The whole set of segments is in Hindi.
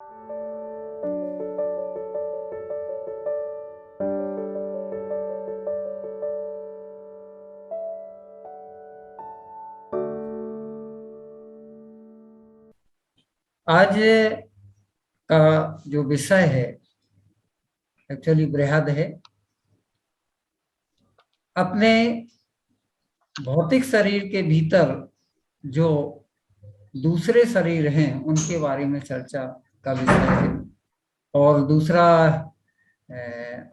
आज का जो विषय है एक्चुअली बृहद है। अपने भौतिक शरीर के भीतर जो दूसरे शरीर हैं उनके बारे में चर्चा का विषय है। और दूसरा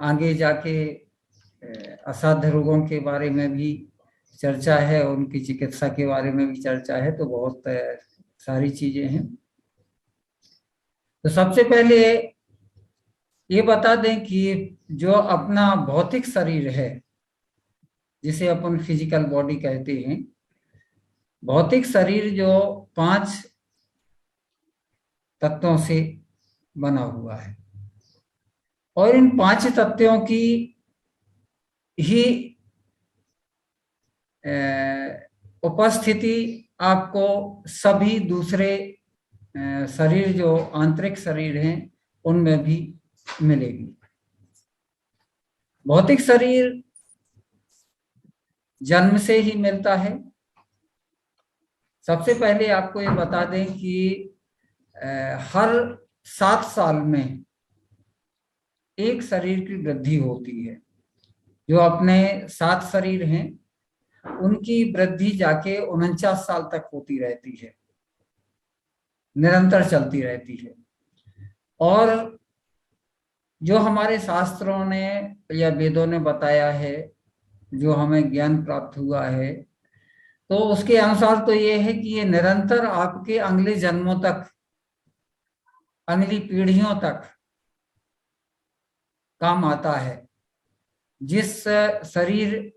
आगे जाके असाध्य रोगों के बारे में भी चर्चा है, उनकी चिकित्सा के बारे में भी चर्चा है। तो बहुत सारी चीजें हैं। तो सबसे पहले ये बता दें कि जो अपना भौतिक शरीर है, जिसे अपन फिजिकल बॉडी कहते हैं, भौतिक शरीर जो 5 तत्वों से बना हुआ है और इन 5 तत्वों की ही उपस्थिति आपको सभी दूसरे शरीर जो आंतरिक शरीर हैं उनमें भी मिलेगी। भौतिक शरीर जन्म से ही मिलता है। सबसे पहले आपको ये बता दें कि हर 7 साल में एक शरीर की वृद्धि होती है। जो अपने 7 शरीर हैं उनकी वृद्धि जाके 49 साल तक होती रहती है, निरंतर चलती रहती है। और जो हमारे शास्त्रों ने या वेदों ने बताया है, जो हमें ज्ञान प्राप्त हुआ है, तो उसके अनुसार तो ये है कि ये निरंतर आपके अगले जन्मों तक, अगली पीढ़ियों तक काम आता है। जिस शरीर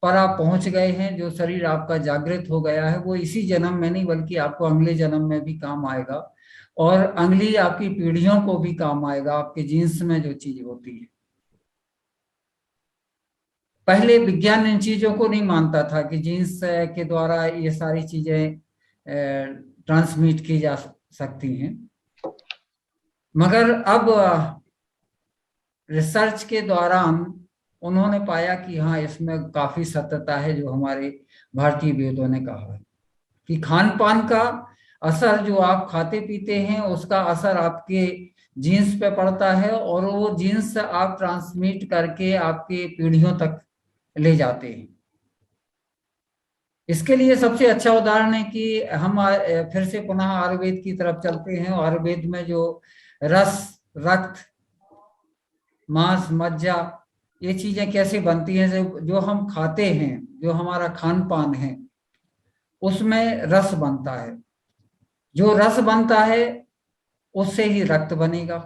पर आप पहुंच गए हैं, जो शरीर आपका जागृत हो गया है, वो इसी जन्म में नहीं बल्कि आपको अगले जन्म में भी काम आएगा और अगली आपकी पीढ़ियों को भी काम आएगा। आपके जीन्स में जो चीज होती है, पहले विज्ञान इन चीजों को नहीं मानता था कि जीन्स के द्वारा ये सारी चीजें ट्रांसमिट की जा सकती हैं। मगर अब रिसर्च के दौरान उन्होंने पाया कि हाँ, इसमें काफी सत्यता है। जो हमारे भारतीय वेदों ने कहा है कि खान पान का असर, जो आप खाते पीते हैं उसका असर आपके जीन्स पे पड़ता है और वो जीन्स आप ट्रांसमिट करके आपके पीढ़ियों तक ले जाते हैं। इसके लिए सबसे अच्छा उदाहरण है कि हम फिर से पुनः आयुर्वेद की तरफ चलते हैं। आयुर्वेद में जो रस, रक्त, मांस, मज्जा, ये चीजें कैसे बनती हैं, जो हम खाते हैं, जो हमारा खान पान है, उसमें रस बनता है। जो रस बनता है उससे ही रक्त बनेगा,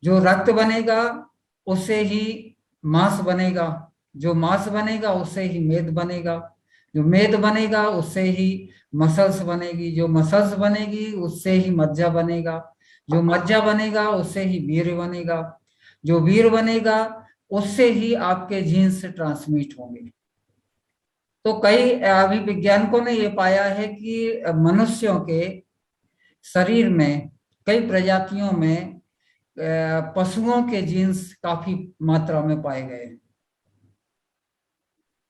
जो रक्त बनेगा उससे ही मांस बनेगा, जो मांस बनेगा उससे ही मेद बनेगा, जो मेद बनेगा उससे ही मसल्स बनेगी, जो मसल्स बनेगी उससे ही मज्जा बनेगा, जो मज्जा बनेगा उससे ही वीर्य बनेगा, जो वीर्य बनेगा उससे ही आपके जीन्स ट्रांसमिट होंगे। तो कई अभी वैज्ञानिकों ने ये पाया है कि मनुष्यों के शरीर में कई प्रजातियों में पशुओं के जीन्स काफी मात्रा में पाए गए हैं।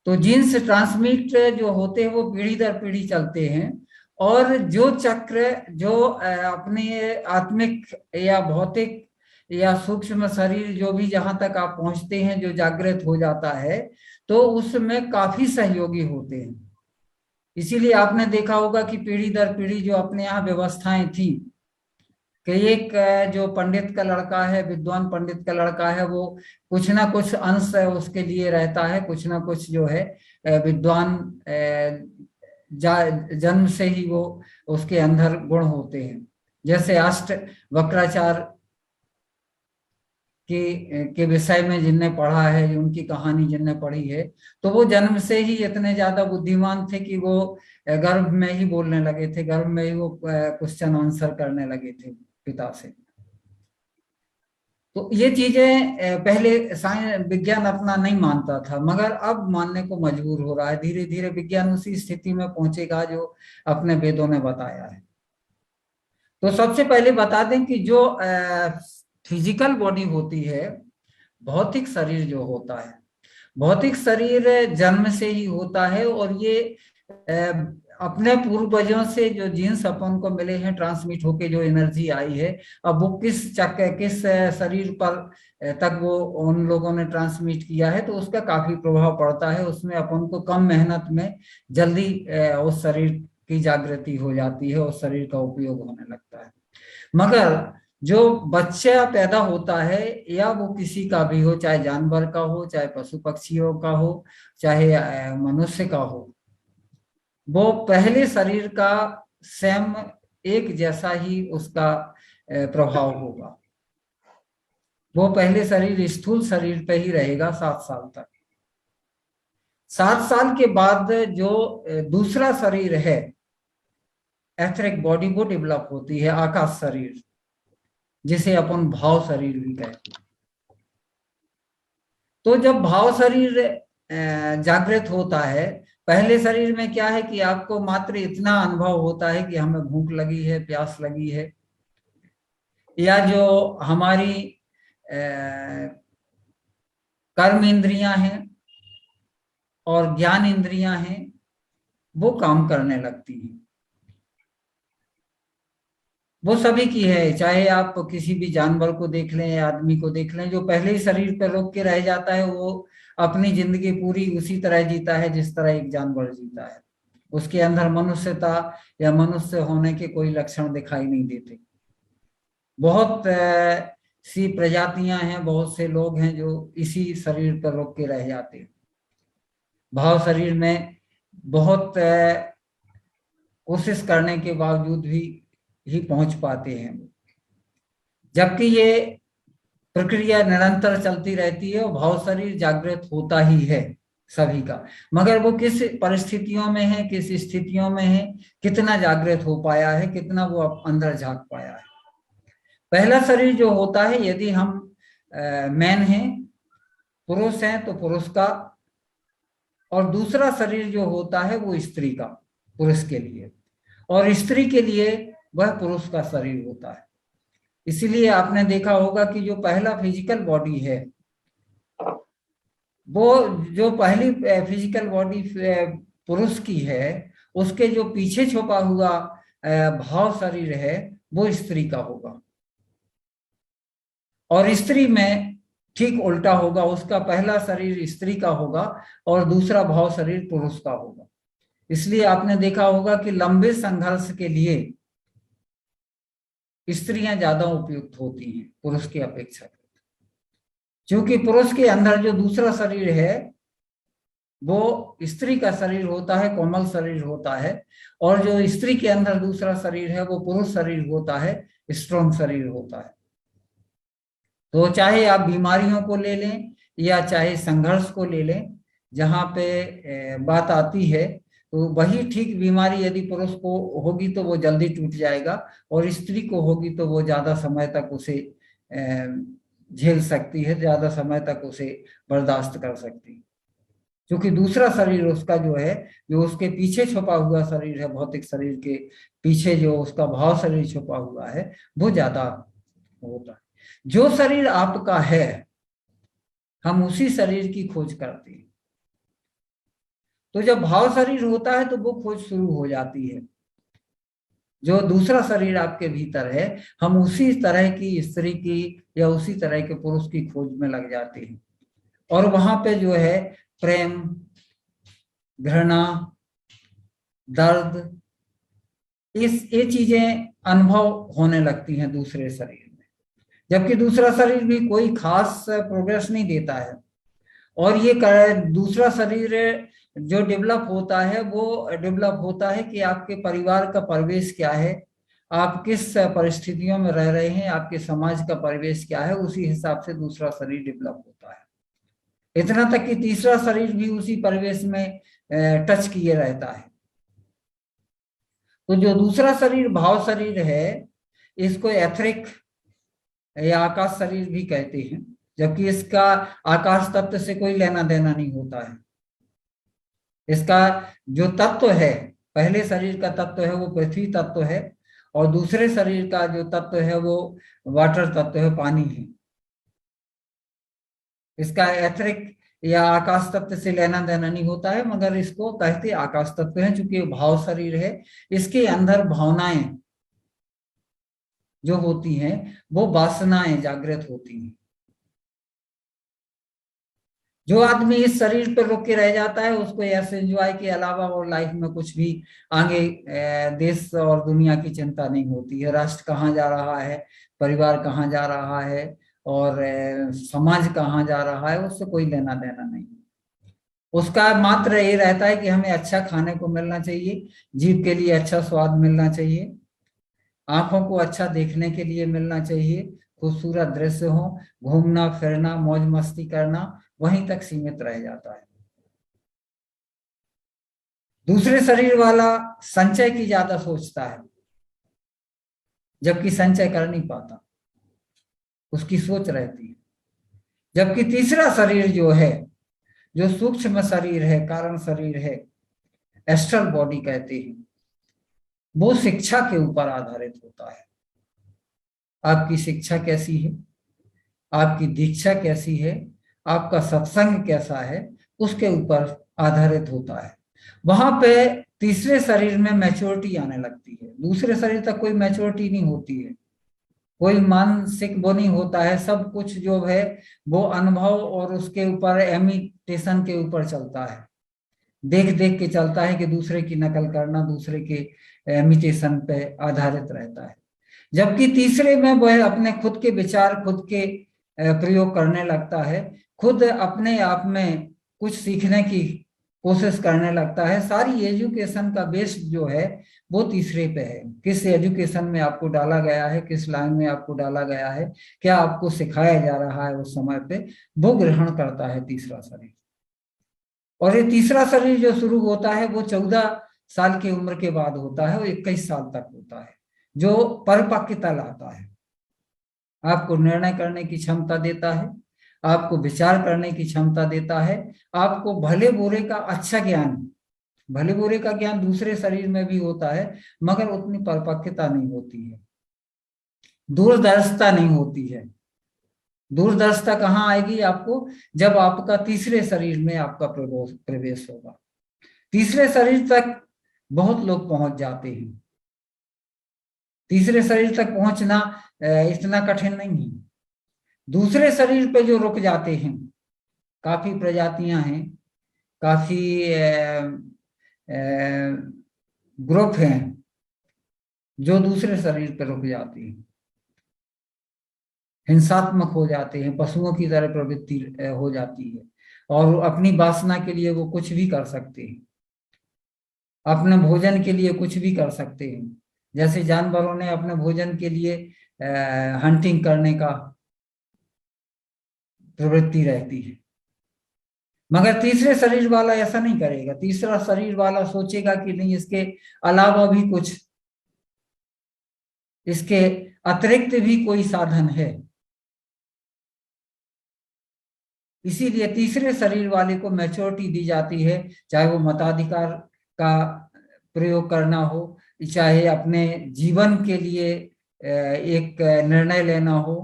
तो जीन्स ट्रांसमिट जो होते हैं वो पीढ़ी दर पीढ़ी चलते हैं। और जो चक्र जो अपने आत्मिक या भौतिक या सूक्ष्म शरीर जो भी जहां तक आप पहुंचते हैं, जो जागृत हो जाता है, तो उसमें काफी सहयोगी होते हैं। इसीलिए आपने देखा होगा कि पीढ़ी दर पीढ़ी जो अपने यहाँ व्यवस्थाएं थी कि एक जो पंडित का लड़का है, विद्वान पंडित का लड़का है, वो कुछ ना कुछ अंश उसके लिए रहता है, कुछ ना कुछ जो है विद्वान जन्म से ही वो उसके अंदर गुण होते हैं। जैसे अष्ट वक्राचार के विषय में जिनने पढ़ा है, उनकी कहानी जिनने पढ़ी है, तो वो जन्म से ही इतने ज्यादा बुद्धिमान थे कि वो गर्भ में ही बोलने लगे थे, गर्भ में ही वो क्वेश्चन आंसर करने लगे थे पिता से। तो ये चीजें पहले साइंस विज्ञान अपना नहीं मानता था, मगर अब मानने को मजबूर हो रहा है। धीरे धीरे विज्ञान उसी स्थिति में पहुंचेगा जो अपने वेदों ने बताया है। तो सबसे पहले बता दें कि जो फिजिकल बॉडी होती है, भौतिक शरीर जो होता है, भौतिक शरीर जन्म से ही होता है, और ये अपने पूर्वजों से जो जीन्स अपन को मिले हैं, ट्रांसमिट होके जो एनर्जी आई है, अब वो किस शरीर पर तक वो उन लोगों ने ट्रांसमिट किया है, तो उसका काफी प्रभाव पड़ता है उसमें। अपन को कम मेहनत में जल्दी उस शरीर की जागृति हो जाती है, उस शरीर का उपयोग होने लगता है। मगर जो बच्चा पैदा होता है, या वो किसी का भी हो, चाहे जानवर का हो, चाहे पशु पक्षियों का हो, चाहे मनुष्य का हो, वो पहले शरीर का सेम एक जैसा ही उसका प्रभाव होगा। वो पहले शरीर स्थूल शरीर पे ही रहेगा 7 साल तक। 7 साल के बाद जो दूसरा शरीर है, एथरिक बॉडी, वो डेवलप होती है, आकाश शरीर, जिसे अपन भाव शरीर भी कहते हैं। तो जब भाव शरीर जागृत होता है, पहले शरीर में क्या है कि आपको मात्र इतना अनुभव होता है कि हमें भूख लगी है, प्यास लगी है, या जो हमारी कर्म इंद्रियां हैं और ज्ञान इंद्रियां हैं, वो काम करने लगती हैं। वो सभी की है, चाहे आप किसी भी जानवर को देख लें या आदमी को देख लें, जो पहले ही शरीर पर रोक के रह जाता है, वो अपनी जिंदगी पूरी उसी तरह जीता है जिस तरह एक जानवर जीता है। उसके अंदर मनुष्यता या मनुष्य होने के कोई लक्षण दिखाई नहीं देते। बहुत सी प्रजातियां हैं, बहुत से लोग हैं जो इसी शरीर पर रोक के रह जाते हैं। भाव शरीर में बहुत कोशिश करने के बावजूद भी ही पहुंच पाते हैं, जबकि ये प्रक्रिया निरंतर चलती रहती है, और भाव शरीर जागृत होता ही है सभी का। मगर वो किस परिस्थितियों में है, किस स्थितियों में है, कितना जागृत हो पाया है, कितना वो अंदर झांक पाया है। पहला शरीर जो होता है, यदि हम मैन हैं, पुरुष हैं, तो पुरुष का, और दूसरा शरीर जो होता है वो स्त्री का, पुरुष के लिए, और स्त्री के लिए वह पुरुष का शरीर होता है। इसीलिए आपने देखा होगा कि जो पहला फिजिकल बॉडी है, वो जो पहली फिजिकल बॉडी पुरुष की है, उसके जो पीछे छुपा हुआ भाव शरीर है, वो स्त्री का होगा। और स्त्री में ठीक उल्टा होगा, उसका पहला शरीर स्त्री का होगा और दूसरा भाव शरीर पुरुष का होगा। इसलिए आपने देखा होगा कि लंबे संघर्ष के लिए स्त्रियां ज्यादा उपयुक्त होती हैं पुरुष की अपेक्षा, क्योंकि पुरुष के अंदर जो दूसरा शरीर है वो स्त्री का शरीर होता है, कोमल शरीर होता है, और जो स्त्री के अंदर दूसरा शरीर है वो पुरुष शरीर होता है, स्ट्रॉन्ग शरीर होता है। तो चाहे आप बीमारियों को ले लें या चाहे संघर्ष को ले लें, जहाँ पे बात आती है, तो वही ठीक बीमारी यदि पुरुष को होगी तो वो जल्दी टूट जाएगा, और स्त्री को होगी तो वो ज्यादा समय तक उसे झेल सकती है, ज्यादा समय तक उसे बर्दाश्त कर सकती है। क्योंकि दूसरा शरीर उसका जो है, जो उसके पीछे छुपा हुआ शरीर है, भौतिक शरीर के पीछे जो उसका भाव शरीर छुपा हुआ है, वो ज्यादा होता है। जो शरीर आपका है, हम उसी शरीर की खोज करते हैं। तो जब भाव शरीर होता है तो वो खोज शुरू हो जाती है। जो दूसरा शरीर आपके भीतर है, हम उसी तरह की स्त्री की या उसी तरह के पुरुष की खोज में लग जाते हैं, और वहां पे जो है प्रेम, घृणा, दर्द, ये चीजें अनुभव होने लगती हैं दूसरे शरीर में। जबकि दूसरा शरीर भी कोई खास प्रोग्रेस नहीं देता है, और ये दूसरा शरीर जो डेवलप होता है वो डेवलप होता है कि आपके परिवार का परिवेश क्या है, आप किस परिस्थितियों में रह रहे हैं, आपके समाज का परिवेश क्या है, उसी हिसाब से दूसरा शरीर डेवलप होता है। इतना तक कि तीसरा शरीर भी उसी परिवेश में टच किए रहता है। तो जो दूसरा शरीर भाव शरीर है, इसको एथरिक या आकाश शरीर भी कहते हैं, जबकि इसका आकाश तत्व से कोई लेना देना नहीं होता है। इसका जो तत्व है, पहले शरीर का तत्व है, वो पृथ्वी तत्व है, और दूसरे शरीर का जो तत्व है वो वाटर तत्व है, पानी है। इसका एथरिक या आकाश तत्व से लेना देना नहीं होता है, मगर इसको कहते आकाश तत्व है, चूंकि भाव शरीर है। इसके अंदर भावनाएं जो होती हैं वो वासनाएं जागृत होती हैं। जो आदमी इस शरीर पर रुक के रह जाता है उसको ऐसे एंजॉय के अलावा और लाइफ में कुछ भी आगे देश और दुनिया की चिंता नहीं होती है। राष्ट्र कहाँ जा रहा है, परिवार कहाँ जा रहा है, और समाज कहाँ जा रहा है, उससे कोई लेना देना नहीं। उसका मात्र ये रहता है कि हमें अच्छा खाने को मिलना चाहिए, जीभ के लिए अच्छा स्वाद मिलना चाहिए, आंखों को अच्छा देखने के लिए मिलना चाहिए, खूबसूरत दृश्य हो, घूमना फिरना मौज मस्ती करना, वहीं तक सीमित रह जाता है। दूसरे शरीर वाला संचय की ज्यादा सोचता है, जबकि संचय कर नहीं पाता, उसकी सोच रहती है। जबकि तीसरा शरीर जो है, जो सूक्ष्म शरीर है, कारण शरीर है, एस्ट्रल बॉडी कहते हैं, वो शिक्षा के ऊपर आधारित होता है। आपकी शिक्षा कैसी है, आपकी दीक्षा कैसी है, आपका सत्संग कैसा है, उसके ऊपर आधारित होता है। वहां पे तीसरे शरीर में मैच्योरिटी आने लगती है। दूसरे शरीर तक कोई मैच्योरिटी नहीं होती है, कोई मानसिक वो नहीं होता है। सब कुछ जो है वो अनुभव और उसके ऊपर इमिटेशन के ऊपर चलता है, देख देख के चलता है कि दूसरे की नकल करना, दूसरे के इमिटेशन पे आधारित रहता है। जबकि तीसरे में वह अपने खुद के विचार, खुद के प्रयोग करने लगता है, खुद अपने आप में कुछ सीखने की कोशिश करने लगता है। सारी एजुकेशन का बेस जो है वो तीसरे पे है। किस एजुकेशन में आपको डाला गया है, किस लाइन में आपको डाला गया है, क्या आपको सिखाया जा रहा है उस समय पे, वो ग्रहण करता है तीसरा शरीर। और ये तीसरा शरीर जो शुरू होता है वो 14 साल की उम्र के बाद होता है, वो 21 साल तक होता है, जो परिपक्वता लाता है। आपको निर्णय करने की क्षमता देता है, आपको विचार करने की क्षमता देता है, आपको भले बुरे का अच्छा ज्ञान, भले बुरे का ज्ञान दूसरे शरीर में भी होता है, मगर उतनी परिपक्वता नहीं होती है, दूरदर्शिता नहीं होती है। दूरदर्शिता कहाँ आएगी आपको, जब आपका तीसरे शरीर में आपका प्रवेश होगा। तीसरे शरीर तक बहुत लोग पहुंच जाते हैं। तीसरे शरीर तक पहुंचना इतना कठिन नहीं है। दूसरे शरीर पे जो रुक जाते हैं, काफी प्रजातियां हैं, काफी ग्रुप हैं जो दूसरे शरीर पे रुक जाते हैं, हिंसात्मक हो जाते हैं, पशुओं की तरह प्रवृत्ति हो जाती है, और अपनी वासना के लिए वो कुछ भी कर सकते हैं, अपने भोजन के लिए कुछ भी कर सकते हैं। जैसे जानवरों ने अपने भोजन के लिए हंटिंग करने का प्रवृत्ति रहती है, मगर तीसरे शरीर वाला ऐसा नहीं करेगा। तीसरा शरीर वाला सोचेगा कि नहीं, इसके अलावा भी कुछ, इसके अतिरिक्त भी कोई साधन है। इसीलिए तीसरे शरीर वाले को मैच्योरिटी दी जाती है, चाहे वो मताधिकार का प्रयोग करना हो, चाहे अपने जीवन के लिए एक निर्णय लेना हो,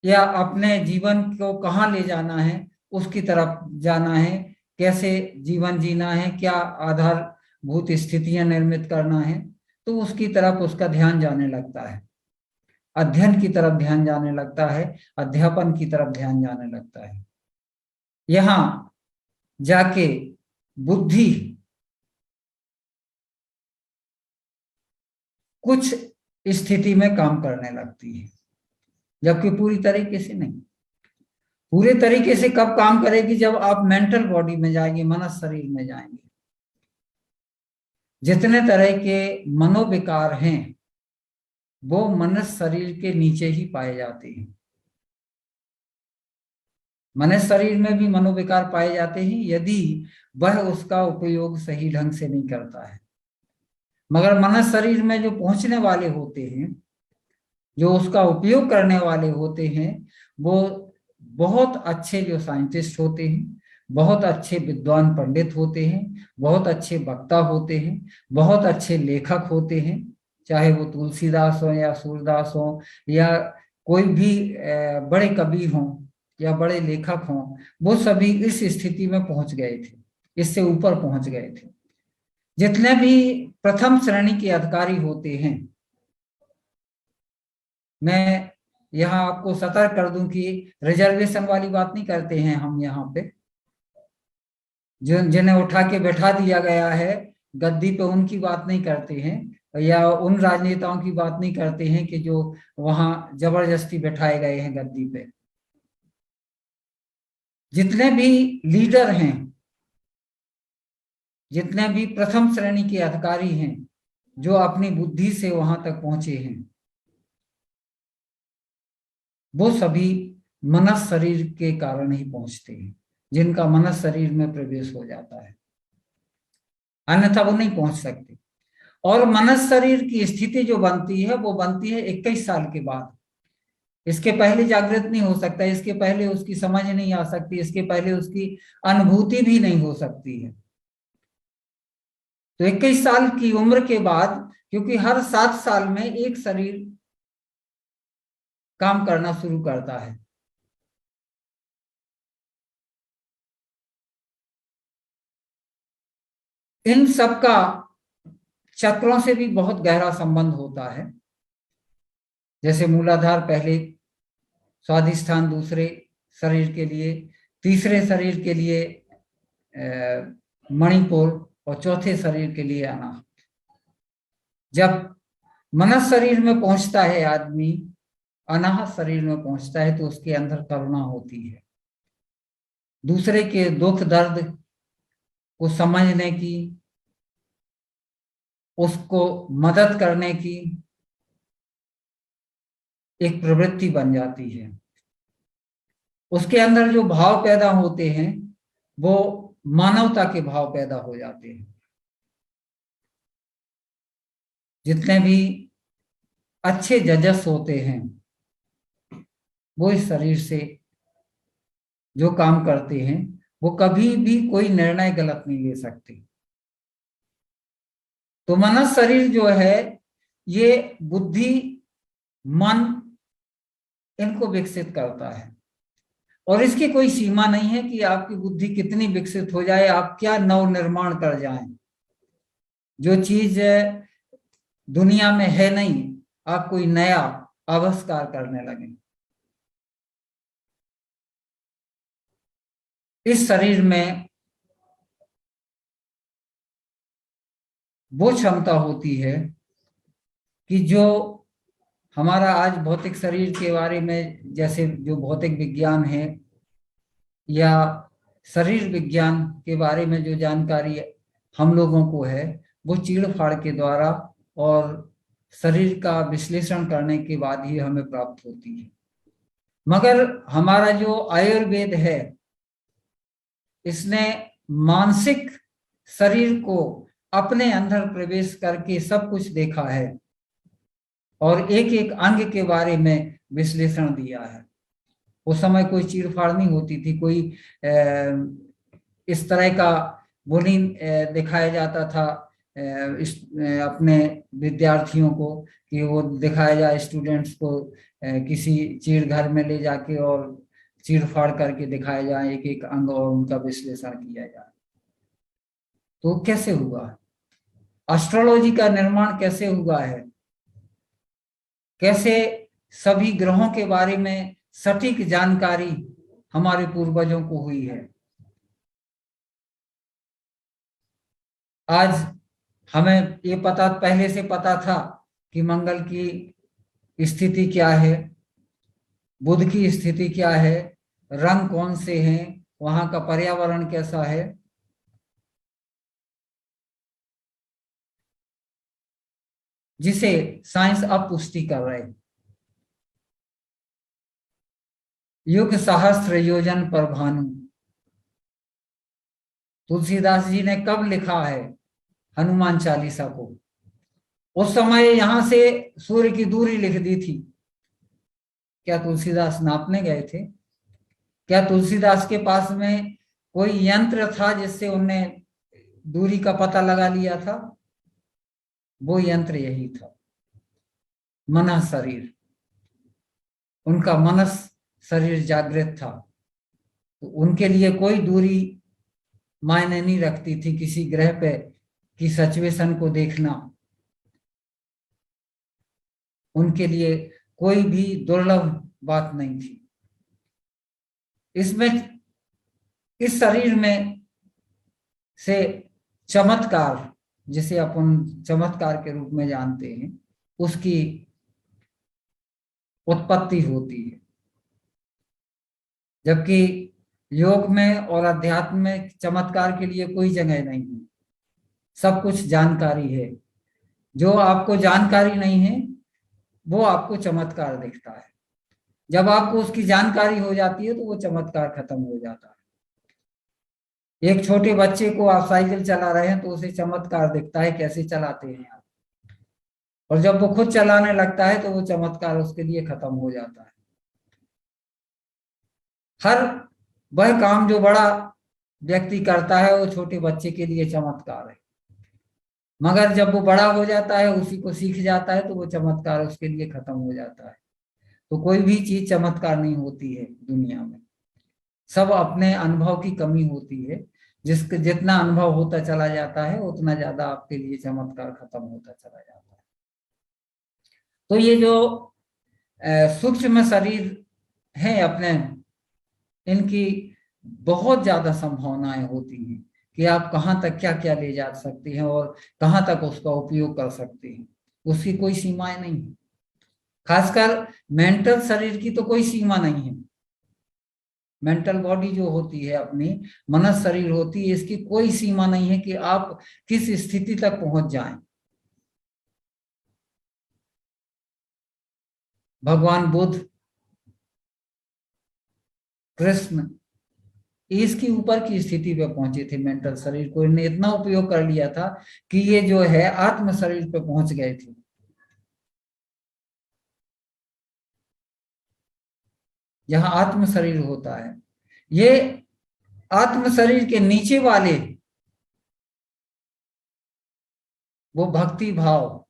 या अपने जीवन को कहाँ ले जाना है, उसकी तरफ जाना है, कैसे जीवन जीना है, क्या आधारभूत स्थितियां निर्मित करना है, तो उसकी तरफ उसका ध्यान जाने लगता है, अध्ययन की तरफ ध्यान जाने लगता है, अध्यापन की तरफ ध्यान जाने लगता है। यहां जाके बुद्धि कुछ स्थिति में काम करने लगती है, जबकि पूरी तरीके से नहीं। पूरे तरीके से कब काम करेगी, जब आप मेंटल बॉडी में जाएंगे, मनस शरीर में जाएंगे। जितने तरह के मनोविकार हैं वो मनस शरीर के नीचे ही पाए जाते हैं। मनस शरीर में भी मनोविकार पाए जाते हैं यदि वह उसका उपयोग सही ढंग से नहीं करता है। मगर मनस शरीर में जो पहुंचने वाले होते हैं, जो उसका उपयोग करने वाले होते हैं, वो बहुत अच्छे जो साइंटिस्ट होते हैं, बहुत अच्छे विद्वान पंडित होते हैं, बहुत अच्छे वक्ता होते हैं, बहुत अच्छे लेखक होते हैं, चाहे वो तुलसीदास हो या सूरदास हो या कोई भी बड़े कवि हों या बड़े लेखक हों, वो सभी इस स्थिति में पहुंच गए थे, इससे ऊपर पहुंच गए थे। जितने भी प्रथम श्रेणी के अधिकारी होते हैं, मैं यहाँ आपको सतर्क कर दूं कि रिजर्वेशन वाली बात नहीं करते हैं हम यहाँ पे। जिन्हें उठा के बैठा दिया गया है गद्दी पे, उनकी बात नहीं करते हैं, या उन राजनेताओं की बात नहीं करते हैं कि जो वहां जबरदस्ती बैठाए गए हैं गद्दी पे। जितने भी लीडर हैं, जितने भी प्रथम श्रेणी के अधिकारी हैं जो अपनी बुद्धि से वहां तक पहुंचे हैं, वो सभी मनस शरीर के कारण ही पहुंचते हैं, जिनका मनस शरीर में प्रवेश हो जाता है, अन्यथा वो नहीं पहुंच सकते। और मनस शरीर की स्थिति जो बनती है वो बनती है 21 साल के बाद। इसके पहले जागृत नहीं हो सकता, इसके पहले उसकी समझ नहीं आ सकती, इसके पहले उसकी अनुभूति भी नहीं हो सकती है। तो 21 साल की उम्र के बाद, क्योंकि हर 7 साल में एक शरीर काम करना शुरू करता है, इन सब का चक्रों से भी बहुत गहरा संबंध होता है। जैसे मूलाधार पहले स्वाधिष्ठान दूसरे शरीर के लिए, तीसरे शरीर के लिए मणिपुर और चौथे शरीर के लिए अनाहत। जब मनस शरीर में पहुंचता है आदमी, अनाहत शरीर में पहुंचता है, तो उसके अंदर करुणा होती है, दूसरे के दुख दर्द को समझने की, उसको मदद करने की एक प्रवृत्ति बन जाती है। उसके अंदर जो भाव पैदा होते हैं वो मानवता के भाव पैदा हो जाते हैं। जितने भी अच्छे जजस होते हैं वो इस शरीर से जो काम करते हैं, वो कभी भी कोई निर्णय गलत नहीं ले सकते। तो मनस शरीर जो है, ये बुद्धि मन इनको विकसित करता है, और इसकी कोई सीमा नहीं है कि आपकी बुद्धि कितनी विकसित हो जाए, आप क्या नव निर्माण कर जाएं। जो चीज दुनिया में है नहीं, आप कोई नया आविष्कार करने लगे। इस शरीर में वो क्षमता होती है कि जो हमारा आज भौतिक शरीर के बारे में, जैसे जो भौतिक विज्ञान है या शरीर विज्ञान के बारे में जो जानकारी हम लोगों को है, वो चीड़ फाड़ के द्वारा और शरीर का विश्लेषण करने के बाद ही हमें प्राप्त होती है। मगर हमारा जो आयुर्वेद है, इसने मानसिक शरीर को अपने अंदर प्रवेश करके सब कुछ देखा है और एक एक अंग के बारे में विश्लेषण दिया है। उस समय कोई चीरफाड़ नहीं होती थी, कोई इस तरह का वो नहीं दिखाया जाता था अपने विद्यार्थियों को, कि वो दिखाया जाए स्टूडेंट्स को किसी चीड़ घर में ले जाके और चीरफाड़ करके दिखाया जाए एक एक अंग और उनका विश्लेषण किया जाए। तो कैसे हुआ? एस्ट्रोलॉजी का निर्माण कैसे हुआ है? कैसे सभी ग्रहों के बारे में सटीक जानकारी हमारे पूर्वजों को हुई है? आज हमें ये पता, पहले से पता था कि मंगल की स्थिति क्या है, बुध की स्थिति क्या है, रंग कौन से हैं, वहां का पर्यावरण कैसा है। जिसे साइंस अब पुष्टि कर रहे हैं। युग सहस्त्र योजन पर भानु, तुलसीदास जी ने कब लिखा है हनुमान चालीसा को? उस समय यहां से सूर्य की दूरी लिख दी थी। क्या तुलसीदास नापने गए थे? क्या तुलसीदास के पास में कोई यंत्र था जिससे उन्होंने दूरी का पता लगा लिया था? वो यंत्र यही था। मनः शरीर, उनका मनस शरीर जागृत था, तो उनके लिए कोई दूरी मायने नहीं रखती थी। किसी ग्रह पे की सिचुएशन को देखना उनके लिए कोई भी दुर्लभ बात नहीं थी। इसमें, इस शरीर में से चमत्कार, जिसे अपन चमत्कार के रूप में जानते हैं, उसकी उत्पत्ति होती है। जबकि योग में और अध्यात्म में चमत्कार के लिए कोई जगह नहीं है, सब कुछ जानकारी है। जो आपको जानकारी नहीं है वो आपको चमत्कार दिखता है। जब आपको उसकी जानकारी हो जाती है तो वो चमत्कार खत्म हो जाता है। एक छोटे बच्चे को आप साइकिल चला रहे हैं तो उसे चमत्कार दिखता है, कैसे चलाते हैं आप, और जब वो खुद चलाने लगता है तो वो चमत्कार उसके लिए खत्म हो जाता है। हर वह काम जो बड़ा व्यक्ति करता है वो छोटे बच्चे के लिए चमत्कार है, मगर जब वो बड़ा हो जाता है, उसी को सीख जाता है, तो वो चमत्कार उसके लिए खत्म हो जाता है। तो कोई भी चीज चमत्कार नहीं होती है दुनिया में, सब अपने अनुभव की कमी होती है। जिसके जितना अनुभव होता चला जाता है उतना ज्यादा आपके लिए चमत्कार खत्म होता चला जाता है। तो ये जो सूक्ष्म शरीर है अपने, इनकी बहुत ज्यादा संभावनाएं होती हैं कि आप कहाँ तक क्या क्या ले जा सकते हैं और कहाँ तक उसका उपयोग कर सकते हैं, उसकी कोई सीमाएं नहीं है। खासकर मेंटल शरीर की तो कोई सीमा नहीं है। मेंटल बॉडी जो होती है अपनी, मनस शरीर होती है, इसकी कोई सीमा नहीं है कि आप किस स्थिति तक पहुंच जाएं। भगवान बुद्ध, कृष्ण, इसकी ऊपर की स्थिति पे पहुंचे थे। मेंटल शरीर को इन्हें इतना उपयोग कर लिया था कि ये जो है आत्म शरीर पे पहुंच गए थे। जहां आत्म शरीर होता है, ये आत्म शरीर के नीचे वाले वो भक्ति भाव,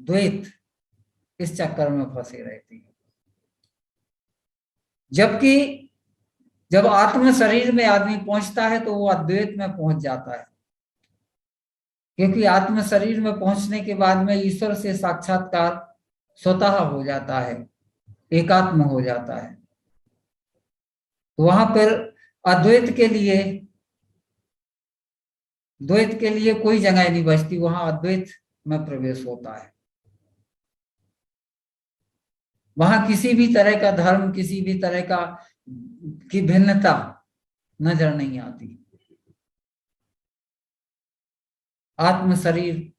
द्वैत, इस चक्कर में फंसे रहते हैं। जबकि जब आत्म शरीर में आदमी पहुंचता है तो वो अद्वैत में पहुंच जाता है, क्योंकि आत्म शरीर में पहुंचने के बाद में ईश्वर से साक्षात्कार स्वतः हो जाता है, एकात्म हो जाता है। तो वहां पर अद्वैत के लिए, द्वैत के लिए कोई जगह नहीं बचती, वहां अद्वैत में प्रवेश होता है। वहां किसी भी तरह का धर्म, किसी भी तरह का की भिन्नता नजर नहीं आती। आत्म शरीर,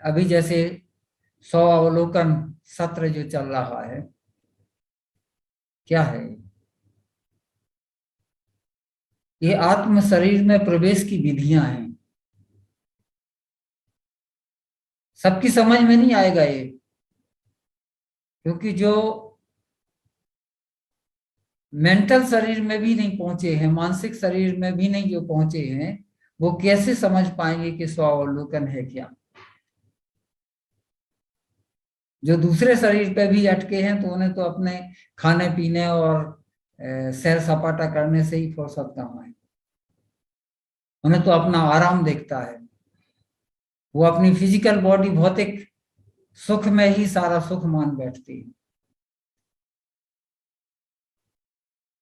अभी जैसे 100 अवलोकन सत्र जो चल रहा है, क्या है ये? आत्म शरीर में प्रवेश की विधियां हैं। सबकी समझ में नहीं आएगा ये, क्योंकि जो मेंटल शरीर में भी नहीं पहुंचे हैं, मानसिक शरीर में भी नहीं जो पहुंचे हैं, वो कैसे समझ पाएंगे कि स्वावलोकन है क्या। जो दूसरे शरीर पे भी अटके हैं तो उन्हें तो अपने खाने पीने और सैर सपाटा करने से ही फुर्सत कहाँ है। उन्हें तो अपना आराम देखता है। वो अपनी फिजिकल बॉडी, भौतिक सुख में ही सारा सुख मान बैठती है।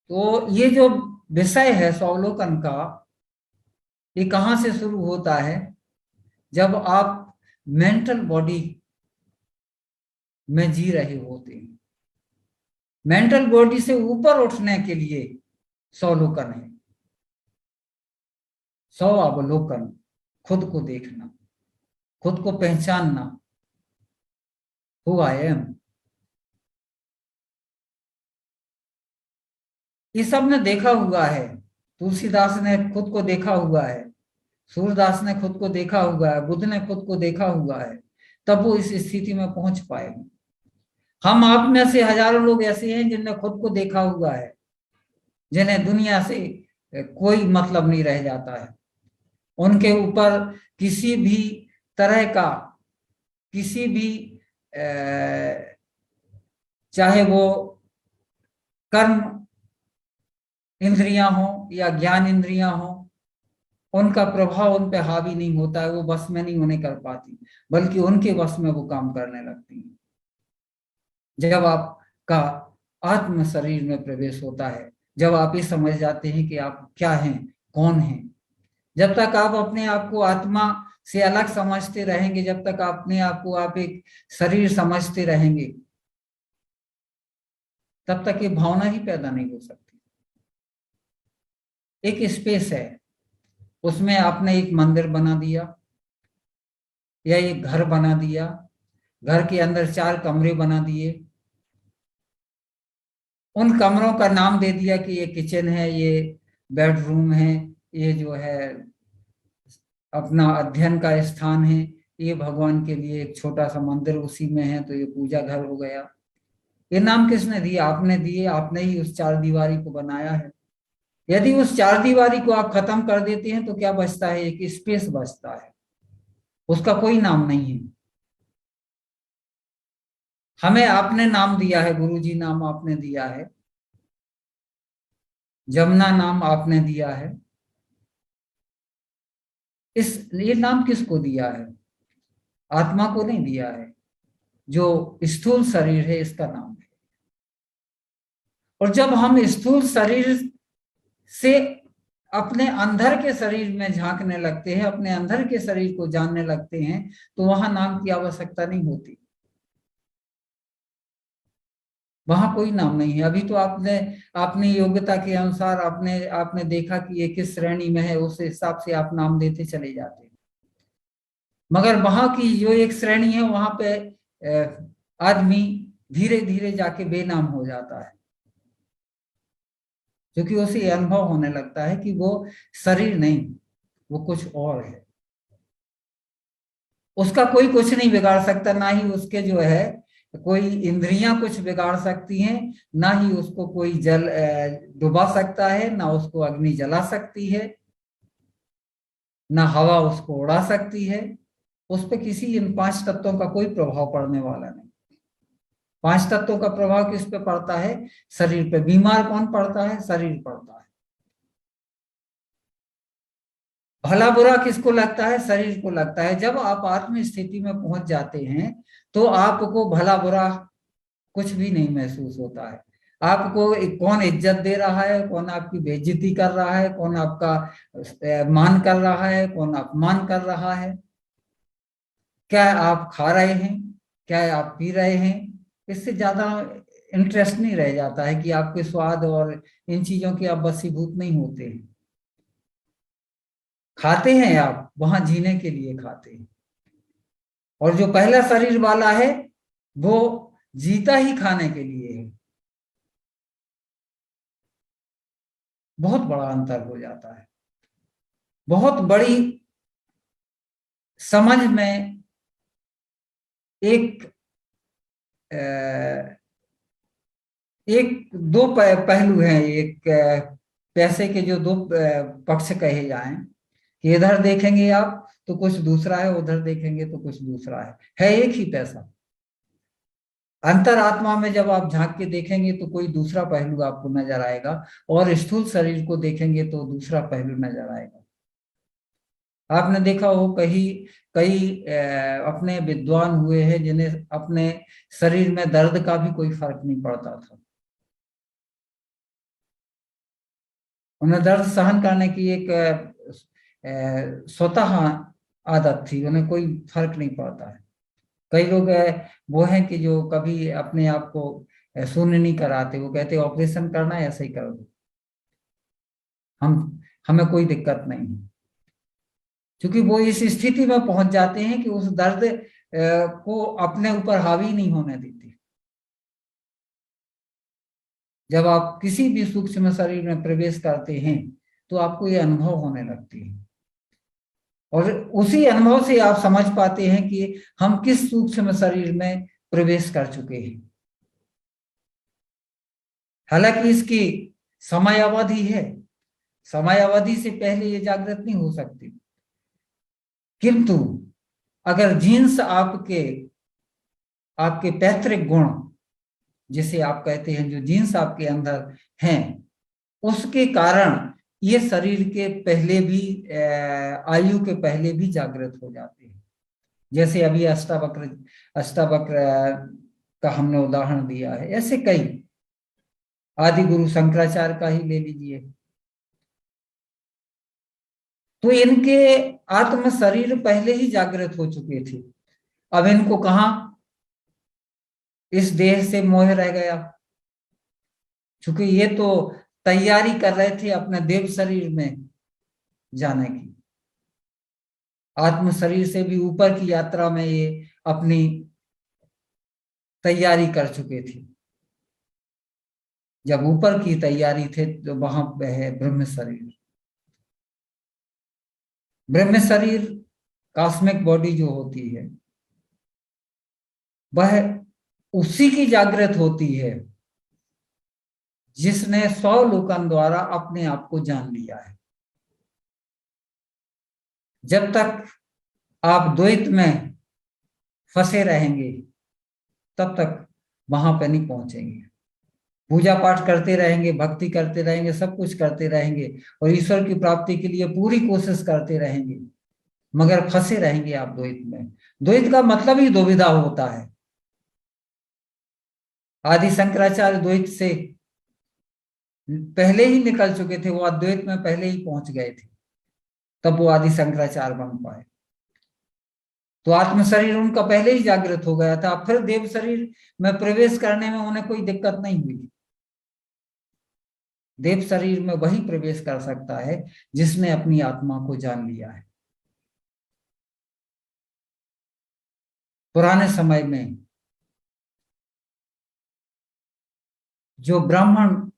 तो ये जो विषय है स्वावलोकन का, ये कहाँ से शुरू होता है? जब आप मेंटल बॉडी में जी रहे होते हैं। मेंटल बॉडी से ऊपर उठने के लिए स्वावलोकन है। स्वावलोकन, खुद को देखना, खुद को पहचानना, हु आई एम। ये सब ने देखा हुआ है। तुलसीदास ने खुद को देखा हुआ है, सूरदास ने खुद को देखा हुआ है, बुद्ध ने खुद को देखा हुआ है, तब वो इस स्थिति में पहुंच पाए। हम आप में से हजारों लोग ऐसे हैं जिनने खुद को देखा हुआ है, जिन्हें दुनिया से कोई मतलब नहीं रह जाता है। उनके ऊपर किसी भी तरह का किसी भी चाहे वो कर्म इंद्रियां हो या ज्ञान इंद्रियां हो, उनका प्रभाव उन पे हावी नहीं होता है, वो बस में नहीं होने कर पाती, बल्कि उनके बस में वो काम करने लगती हैं। जब आपका आत्म शरीर में प्रवेश होता है, जब आप ये समझ जाते हैं कि आप क्या हैं, कौन हैं, जब तक आप अपने आप को आत्मा से अलग समझते रहेंगे, जब तक अपने आप को आप एक शरीर समझते रहेंगे, तब तक ये भावना ही पैदा नहीं हो सकती। एक स्पेस है, उसमें आपने एक मंदिर बना दिया या एक घर बना दिया, घर के अंदर 4 कमरे बना दिए, उन कमरों का नाम दे दिया कि ये किचन है, ये बेडरूम है, ये जो है अपना अध्ययन का स्थान है, ये भगवान के लिए एक छोटा सा मंदिर उसी में है, तो ये पूजा घर हो गया। ये नाम किसने दिया? आपने दिए, आपने ही उस 4 दीवारी को बनाया है। यदि उस 4 दीवारी को आप खत्म कर देते हैं तो क्या बचता है? एक स्पेस बचता है, उसका कोई नाम नहीं है। हमें आपने नाम दिया है, गुरुजी नाम आपने दिया है, जमुना नाम आपने दिया है। ये नाम किसको दिया है? आत्मा को नहीं दिया है, जो स्थूल शरीर है इसका नाम है। और जब हम स्थूल शरीर से अपने अंदर के शरीर में झांकने लगते हैं, अपने अंदर के शरीर को जानने लगते हैं, तो वहां नाम की आवश्यकता नहीं होती, वहां कोई नाम नहीं है। अभी तो आपने अपनी योग्यता के अनुसार आपने आपने देखा कि ये किस श्रेणी में है, उस हिसाब से आप नाम देते चले जाते हैं। मगर वहां की जो एक श्रेणी है, वहां पे आदमी धीरे धीरे जाके बेनाम हो जाता है, क्योंकि उसे अनुभव होने लगता है कि वो शरीर नहीं, वो कुछ और है। उसका कोई कुछ नहीं बिगाड़ सकता, ना ही उसके जो है कोई इंद्रियां कुछ बिगाड़ सकती हैं, ना ही उसको कोई जल डुबा सकता है, ना उसको अग्नि जला सकती है, ना हवा उसको उड़ा सकती है। उस पर किसी इन 5 तत्वों का कोई प्रभाव पड़ने वाला नहीं। 5 तत्वों का प्रभाव किस पे पड़ता है? शरीर पे। बीमार कौन पड़ता है? शरीर पड़ता है। भला बुरा किसको लगता है? शरीर को लगता है। जब आप आत्म स्थिति में पहुंच जाते हैं तो आपको भला बुरा कुछ भी नहीं महसूस होता है। आपको कौन इज्जत दे रहा है, कौन आपकी बेइज्जती कर रहा है, कौन आपका मान कर रहा है, कौन अपमान कर रहा है, क्या आप खा रहे हैं, क्या आप पी रहे हैं, इससे ज्यादा इंटरेस्ट नहीं रह जाता है कि आपके स्वाद और इन चीजों के आप वशीभूत नहीं होते हैं। खाते हैं आप वहां जीने के लिए खाते हैं, और जो पहला शरीर वाला है वो जीता ही खाने के लिए है। बहुत बड़ा अंतर हो जाता है। बहुत बड़ी समझ में एक एक दो पहलू हैं। एक पैसे के जो 2 पक्ष कहे जाएं कि इधर देखेंगे आप तो कुछ दूसरा है, उधर देखेंगे तो कुछ दूसरा है एक ही पैसा। अंतरात्मा में जब आप झांक के देखेंगे तो कोई दूसरा पहलू आपको नजर आएगा, और स्थूल शरीर को देखेंगे तो दूसरा पहलू नजर आएगा। आपने देखा हो कहीं कई अपने विद्वान हुए हैं जिन्हें अपने शरीर में दर्द का भी कोई फर्क नहीं पड़ता था। उन्हें दर्द सहन करने की एक स्वतः आदत थी, उन्हें कोई फर्क नहीं पड़ता है। कई लोग वो हैं कि जो कभी अपने आप को शून्य नहीं कराते, वो कहते ऑपरेशन करना है ऐसे ही कर दो, हमें कोई दिक्कत नहीं है। क्योंकि वो इस स्थिति में पहुंच जाते हैं कि उस दर्द को अपने ऊपर हावी नहीं होने देते। जब आप किसी भी सूक्ष्म शरीर में प्रवेश करते हैं तो आपको ये अनुभव होने लगती है, और उसी अनुभव से आप समझ पाते हैं कि हम किस सूक्ष्म शरीर में प्रवेश कर चुके हैं। हालांकि इसकी समय अवधि है, समय अवधि से पहले ये जागृत नहीं हो सकती, किंतु अगर जीन्स आपके पैतृक गुण, जिसे आप कहते हैं, जो जीन्स आपके अंदर हैं, उसके कारण ये शरीर के पहले भी, आयु के पहले भी जागृत हो जाते हैं। जैसे अभी अष्टावक्र का हमने उदाहरण दिया है, ऐसे कई, आदि गुरु शंकराचार्य का ही ले लीजिए। तो इनके आत्म शरीर पहले ही जागृत हो चुके थे। अब इनको कहां इस देह से मोह रह गया, क्योंकि ये तो तैयारी कर रहे थे अपने देव शरीर में जाने की। आत्म शरीर से भी ऊपर की यात्रा में ये अपनी तैयारी कर चुके थे। जब ऊपर की तैयारी थे तो वहां पे है ब्रह्म शरीर। ब्रह्म शरीर, कॉस्मिक बॉडी जो होती है, वह उसी की जागृत होती है जिसने 100 लोकन द्वारा अपने आप को जान लिया है। जब तक आप द्वैत में फंसे रहेंगे तब तक वहां पे नहीं पहुंचेंगे। पूजा पाठ करते रहेंगे, भक्ति करते रहेंगे, सब कुछ करते रहेंगे और ईश्वर की प्राप्ति के लिए पूरी कोशिश करते रहेंगे, मगर फंसे रहेंगे आप द्वैत में। द्वैत का मतलब ही दुविधा होता है। आदि शंकराचार्य द्वैत से पहले ही निकल चुके थे, वो अद्वैत में पहले ही पहुंच गए थे, तब वो आदि शंकराचार्य बन पाए। तो आत्म शरीर उनका पहले ही जागृत हो गया था। फिर देव शरीर में प्रवेश करने में उन्हें कोई दिक्कत नहीं हुई। देव शरीर में वही प्रवेश कर सकता है जिसने अपनी आत्मा को जान लिया है। पुराने समय में जो ब्राह्मण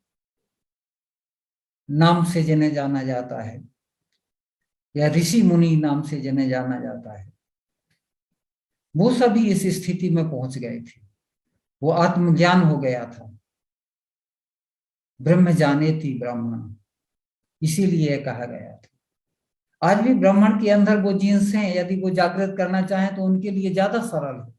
नाम से जिन्हें जाना जाता है या ऋषि मुनि नाम से जिन्हें जाना जाता है, वो सभी इस स्थिति में पहुंच गए थे। वो आत्मज्ञान हो गया था। ब्रह्म जानेति ब्राह्मण, इसीलिए कहा गया था। आज भी ब्राह्मण के अंदर वो जीन्स हैं, यदि वो जागृत करना चाहें तो उनके लिए ज्यादा सरल है।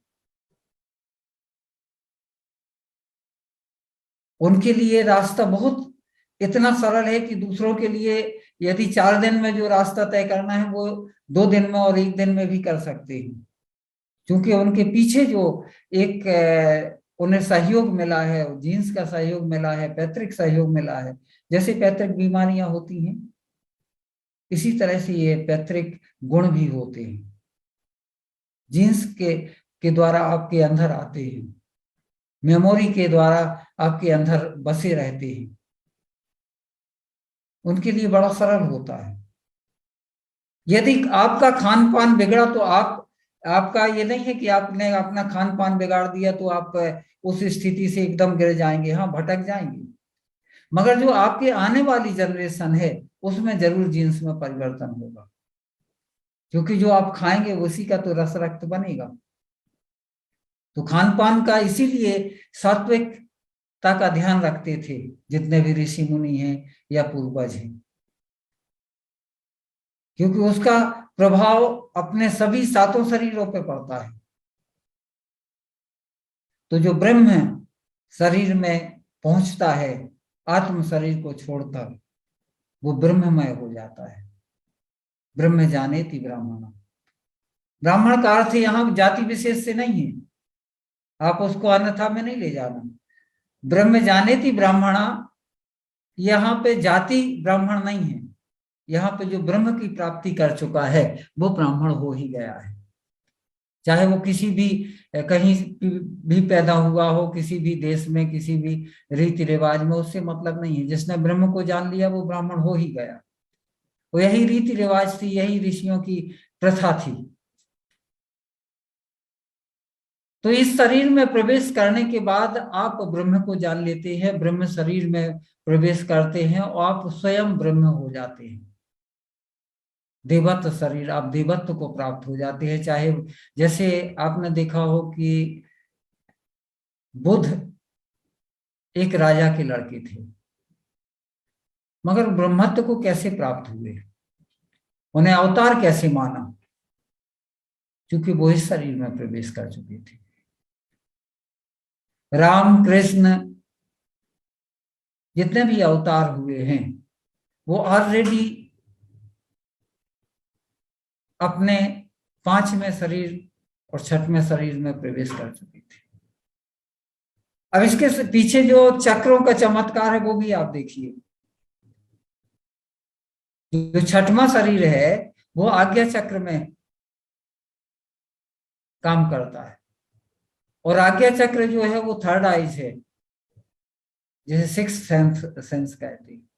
उनके लिए रास्ता बहुत इतना सरल है कि दूसरों के लिए यदि 4 दिन में जो रास्ता तय करना है वो 2 दिन में और 1 दिन में भी कर सकते हैं, क्योंकि उनके पीछे जो एक उन्हें सहयोग मिला है, जीन्स का सहयोग मिला है, पैतृक सहयोग मिला है। जैसे पैतृक बीमारियां होती हैं, इसी तरह से ये पैतृक गुण भी होते हैं, जीन्स के द्वारा आपके अंदर आते हैं, मेमोरी के द्वारा आपके अंदर बसे रहते हैं। उनके लिए बड़ा सरल होता है। यदि आपका खान पान बिगड़ा तो आपका ये नहीं है कि आपने अपना खान पान बिगाड़ दिया तो आप उस स्थिति से एकदम गिर जाएंगे। हाँ, भटक जाएंगे, मगर जो आपके आने वाली जनरेशन है उसमें जरूर जीन्स में परिवर्तन होगा, क्योंकि जो आप खाएंगे उसी का तो रस रक्त बनेगा। तो खान पान का इसीलिए सात्विकता का ध्यान रखते थे जितने भी ऋषि मुनि हैं या पूर्वज हैं, क्योंकि उसका प्रभाव अपने सभी 7 शरीरों पर पड़ता है। तो जो ब्रह्म शरीर में पहुंचता है आत्म शरीर को छोड़कर, वो ब्रह्ममय हो जाता है। ब्रह्म जानेति ब्राह्मण। ब्राह्मण का अर्थ यहाँ जाति विशेष से नहीं है, आप उसको अन्यथा में नहीं ले जाना। ब्रह्म जानेति ब्राह्मणा, यहाँ पे जाति ब्राह्मण नहीं है। यहाँ पे जो ब्रह्म की प्राप्ति कर चुका है वो ब्राह्मण हो ही गया है। चाहे वो किसी भी कहीं भी पैदा हुआ हो, किसी भी देश में, किसी भी रीति रिवाज में, उससे मतलब नहीं है। जिसने ब्रह्म को जान लिया वो ब्राह्मण हो ही गया। वो यही रीति रिवाज थी, यही ऋषियों की प्रथा थी। तो इस शरीर में प्रवेश करने के बाद आप ब्रह्म को जान लेते हैं, ब्रह्म शरीर में प्रवेश करते हैं और आप स्वयं ब्रह्म हो जाते हैं। देवत्व शरीर, आप देवत्व को प्राप्त हो जाते हैं। चाहे जैसे आपने देखा हो कि बुद्ध एक राजा के लड़के थे, मगर ब्रह्मत्व को कैसे प्राप्त हुए, उन्हें अवतार कैसे माना? क्योंकि वो इस शरीर में प्रवेश कर चुके थे। राम कृष्ण जितने भी अवतार हुए हैं वो ऑलरेडी अपने 5वें शरीर और 6वें शरीर में प्रवेश कर चुके थे। अब इसके पीछे जो चक्रों का चमत्कार है वो भी आप देखिए। जो 6वां शरीर है वो आज्ञा चक्र में काम करता है, और आज्ञा चक्र जो है वो थर्ड आइज है, जिसे सिक्स सेंस कहते हैं।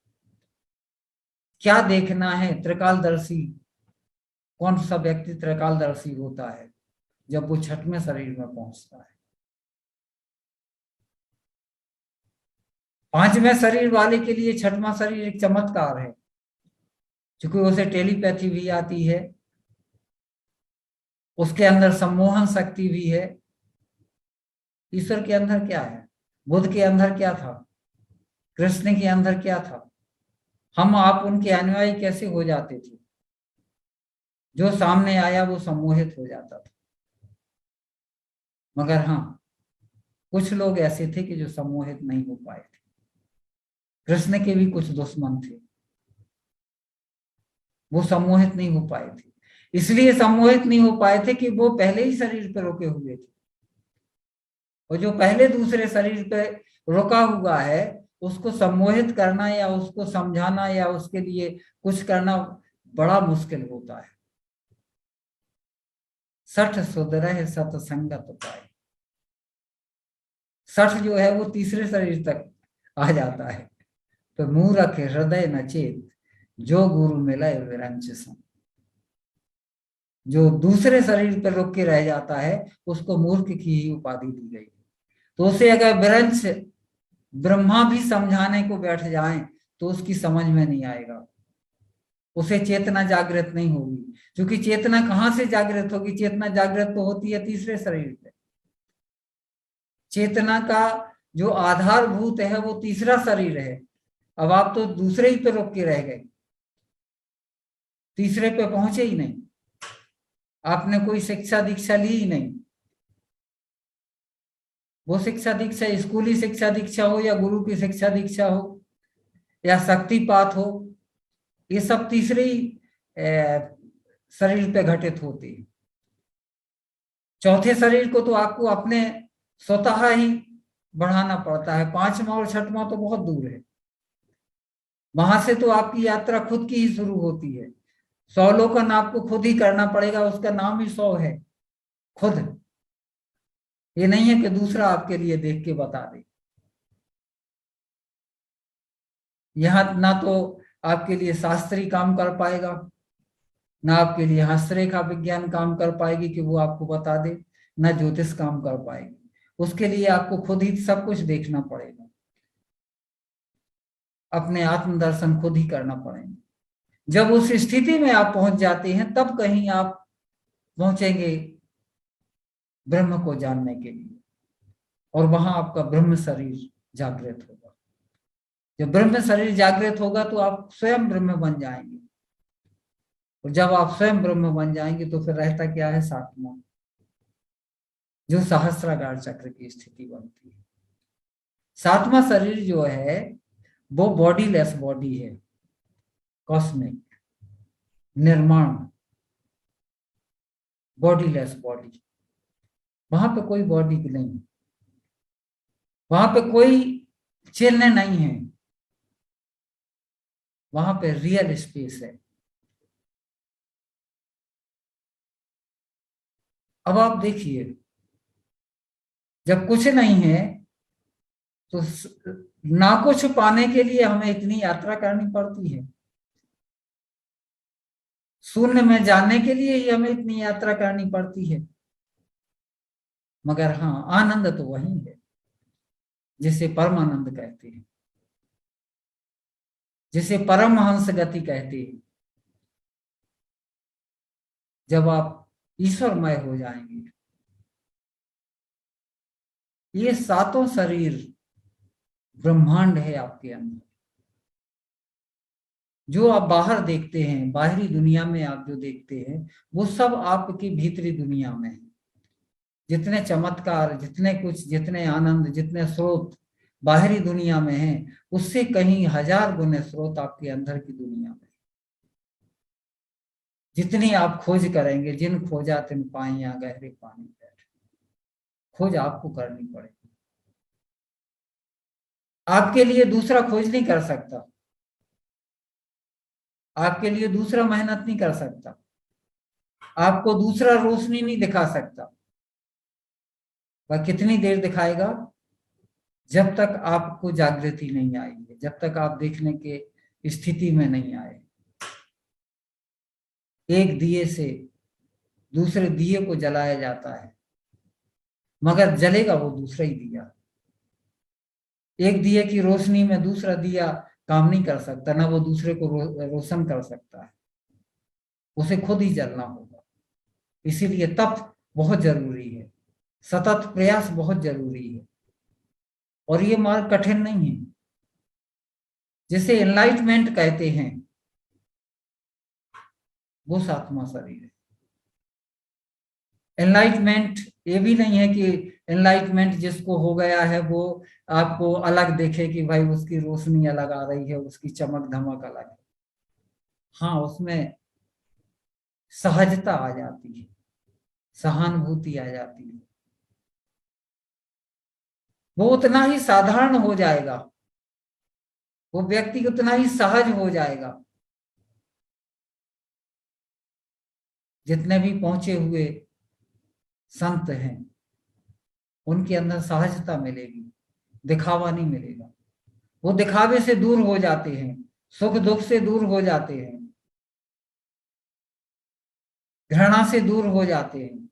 क्या देखना है, त्रिकालदर्शी। कौन सा व्यक्ति त्रिकालदर्शी होता है? जब वो 6वें शरीर में पहुंचता है। 5वें शरीर वाले के लिए 6वां शरीर एक चमत्कार है, क्योंकि उसे टेलीपैथी भी आती है, उसके अंदर सम्मोहन शक्ति भी है। ईश्वर के अंदर क्या है? बुद्ध के अंदर क्या था? कृष्ण के अंदर क्या था? हम आप उनके अनुयायी कैसे हो जाते थे? जो सामने आया वो सम्मोहित हो जाता था। मगर हाँ, कुछ लोग ऐसे थे कि जो सम्मोहित नहीं हो पाए थे। कृष्ण के भी कुछ दुश्मन थे, वो सम्मोहित नहीं हो पाए थे। इसलिए सम्मोहित नहीं हो पाए थे कि वो पहले ही शरीर पर रुके हुए थे, और जो पहले दूसरे शरीर पे रुका हुआ है उसको सम्मोहित करना या उसको समझाना या उसके लिए कुछ करना बड़ा मुश्किल होता है। सठ सुधरह सतसंगत पाए। सठ जो है वो तीसरे शरीर तक आ जाता है। तो मूरख हृदय नचेत, जो गुरु मिलय विरंच सम। जो दूसरे शरीर पर रुक के रह जाता है उसको मूर्ख की ही उपाधि दी गई। तो उसे अगर विरंच ब्रह्मा भी समझाने को बैठ जाएं तो उसकी समझ में नहीं आएगा, उसे चेतना जागृत नहीं होगी। क्योंकि चेतना कहां से जागृत होगी? चेतना जागृत तो होती है तीसरे शरीर पे। चेतना का जो आधारभूत है वो तीसरा शरीर है। अब आप तो दूसरे ही पे रुक के रह गए, तीसरे पे पहुंचे ही नहीं। आपने कोई शिक्षा दीक्षा ली ही नहीं। वो शिक्षा दीक्षा स्कूली शिक्षा दीक्षा हो या गुरु की शिक्षा दीक्षा हो या शक्तिपात हो, ये सब तीसरे ही शरीर पे घटित होती है। चौथे शरीर को तो आपको अपने स्वतः ही बढ़ाना पड़ता है। 5वां और 6वां तो बहुत दूर है। वहां से तो आपकी यात्रा खुद की ही शुरू होती है। 100 लोकन आपको खुद ही करना पड़ेगा, उसका नाम ही 100 है, खुद। ये नहीं है कि दूसरा आपके लिए देख के बता दे। यहाँ ना तो आपके लिए शास्त्री काम कर पाएगा, ना आपके लिए हस्तरेखा विज्ञान काम कर पाएगी कि वो आपको बता दे, ना ज्योतिष काम कर पाएगी। उसके लिए आपको खुद ही सब कुछ देखना पड़ेगा, अपने आत्मदर्शन खुद ही करना पड़ेगा। जब उस स्थिति में आप पहुंच जाते हैं तब कहीं आप पहुंचेंगे ब्रह्म को जानने के लिए, और वहां आपका ब्रह्म शरीर जागृत होगा। जब ब्रह्म शरीर जागृत होगा तो आप स्वयं ब्रह्म बन जाएंगे, और जब आप स्वयं ब्रह्म बन जाएंगे तो फिर रहता क्या है? 7वां, जो सहस्त्रागार चक्र की स्थिति बनती है। 7वां शरीर जो है वो बॉडीलेस बॉडी है, कॉस्मिक निर्माण, बॉडीलेस बॉडी। वहां पे कोई बॉडी नहीं, वहां पे कोई चिन्ह नहीं है, वहां पे रियल स्पेस है। अब आप देखिए, जब कुछ नहीं है तो ना कुछ पाने के लिए हमें इतनी यात्रा करनी पड़ती है। शून्य में जाने के लिए ही हमें इतनी यात्रा करनी पड़ती है। मगर हाँ, आनंद तो वही है जिसे परमानंद कहते हैं, जिसे परमहंस गति कहते हैं। जब आप ईश्वरमय हो जाएंगे, ये 7 शरीर ब्रह्मांड है आपके अंदर। जो आप बाहर देखते हैं, बाहरी दुनिया में आप जो देखते हैं, वो सब आपकी भीतरी दुनिया में है। जितने चमत्कार, जितने कुछ, जितने आनंद, जितने स्रोत बाहरी दुनिया में हैं, उससे कहीं 1000 गुने स्रोत आपके अंदर की दुनिया में। जितनी आप खोज करेंगे, जिन खोजा तिन पाइया गहरे पानी बैठ, खोज आपको करनी पड़ेगी। आपके लिए दूसरा खोज नहीं कर सकता, आपके लिए दूसरा मेहनत नहीं कर सकता, आपको दूसरा रोशनी नहीं दिखा सकता। वह कितनी देर दिखाएगा? जब तक आपको जागृति नहीं आएगी, जब तक आप देखने के स्थिति में नहीं आए। एक दिए से दूसरे दिए को जलाया जाता है, मगर जलेगा वो दूसरा ही दिया। एक दिए की रोशनी में दूसरा दिया काम नहीं कर सकता, ना वो दूसरे को रोशन कर सकता है, उसे खुद ही जलना होगा। इसीलिए तप बहुत जरूरी है, सतत प्रयास बहुत जरूरी है, और ये मार्ग कठिन नहीं है। जिसे एनलाइटमेंट कहते हैं, वो सातवां शरीर है। एनलाइटमेंट ये भी नहीं है कि एनलाइटमेंट जिसको हो गया है वो आपको अलग देखे कि भाई उसकी रोशनी अलग आ रही है, उसकी चमक धमक अलग है। हाँ, उसमें सहजता आ जाती है, सहानुभूति आ जाती है, वो उतना ही साधारण हो जाएगा, वो व्यक्ति उतना ही सहज हो जाएगा। जितने भी पहुंचे हुए संत हैं, उनके अंदर सहजता मिलेगी, दिखावा नहीं मिलेगा। वो दिखावे से दूर हो जाते हैं, सुख दुख से दूर हो जाते हैं, घृणा से दूर हो जाते हैं।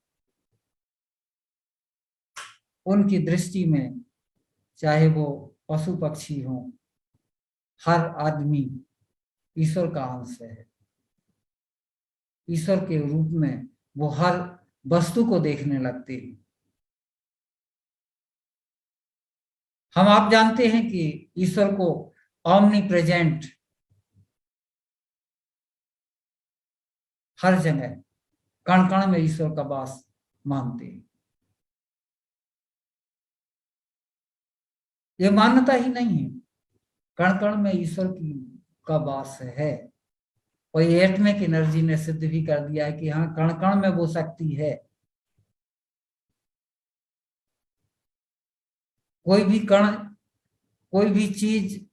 उनकी दृष्टि में चाहे वो पशु पक्षी हो, हर आदमी ईश्वर का अंश है। ईश्वर के रूप में वो हर वस्तु को देखने लगते हैं। हम आप जानते हैं कि ईश्वर को ऑमनी प्रेजेंट, हर जगह कण कण में ईश्वर का वास मानते हैं। ये मान्यता ही नहीं है, कण कण में ईश्वर की का वास है। और ये एटमिक एनर्जी ने सिद्ध भी कर दिया है कि हाँ, कण कण में वो शक्ति है। कोई भी कण, कोई भी चीज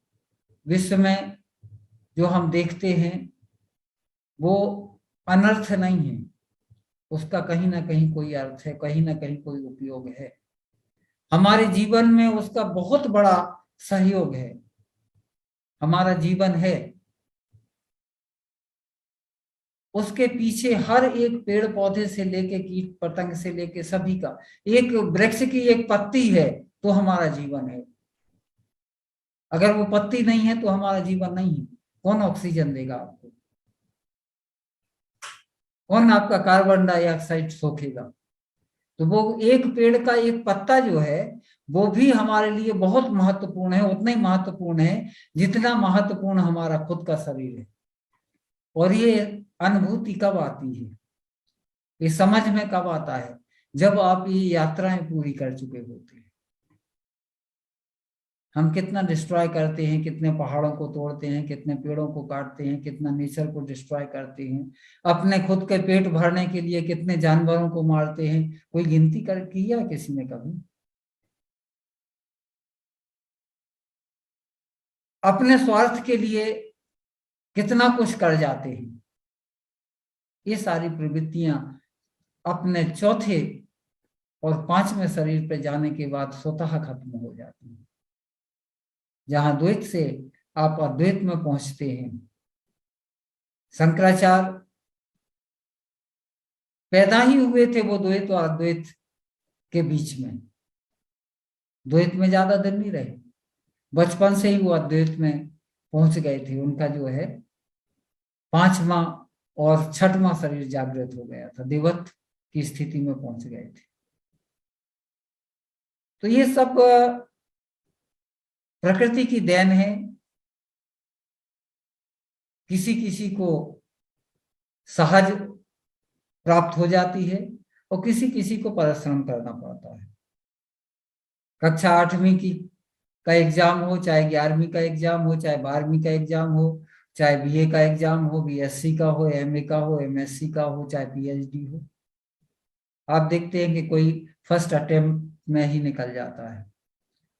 विश्व में जो हम देखते हैं, वो अनर्थ नहीं है, उसका कहीं ना कहीं कोई अर्थ है, कहीं ना कहीं कोई उपयोग है। हमारे जीवन में उसका बहुत बड़ा सहयोग है। हमारा जीवन है, उसके पीछे हर एक पेड़ पौधे से लेके कीट पतंग से लेके सभी का, एक वृक्ष की एक पत्ती है तो हमारा जीवन है। अगर वो पत्ती नहीं है तो हमारा जीवन नहीं है। कौन ऑक्सीजन देगा आपको? कौन आपका कार्बन डाइऑक्साइड सोखेगा? तो वो एक पेड़ का एक पत्ता जो है, वो भी हमारे लिए बहुत महत्वपूर्ण है, उतना ही महत्वपूर्ण है जितना महत्वपूर्ण हमारा खुद का शरीर है। और ये अनुभूति कब आती है, ये समझ में कब आता है? जब आप ये यात्राएं पूरी कर चुके होते हैं। हम कितना डिस्ट्रॉय करते हैं, कितने पहाड़ों को तोड़ते हैं, कितने पेड़ों को काटते हैं, कितना नेचर को डिस्ट्रॉय करते हैं, अपने खुद के पेट भरने के लिए कितने जानवरों को मारते हैं। कोई गिनती कर किया किसी ने कभी? अपने स्वार्थ के लिए कितना कुछ कर जाते हैं। ये सारी प्रवृत्तियां अपने चौथे और पांचवें शरीर पे जाने के बाद स्वतः खत्म हो जाती हैं। जहां द्वैत से आप अद्वैत में पहुंचते हैं। शंकराचार्य पैदा ही हुए थे वो द्वैत और अद्वैत के बीच में, द्वैत में ज्यादा दिन नहीं रहे, बचपन से ही वो अद्वैत में पहुंच गए थे। उनका जो है पांचवा और छठवां शरीर जागृत हो गया था, देवत्व की स्थिति में पहुंच गए थे। तो ये सब प्रकृति की देन है। किसी किसी को सहज प्राप्त हो जाती है और किसी किसी को परिश्रम करना पड़ता है। कक्षा 8वीं की का एग्जाम हो, चाहे 11वीं का एग्जाम हो, चाहे 12वीं का एग्जाम हो, चाहे बीए का एग्जाम हो, बीएससी का हो, एमए का हो, एमएससी का हो, चाहे पीएचडी हो, आप देखते हैं कि कोई फर्स्ट अटेम्प्ट में ही निकल जाता है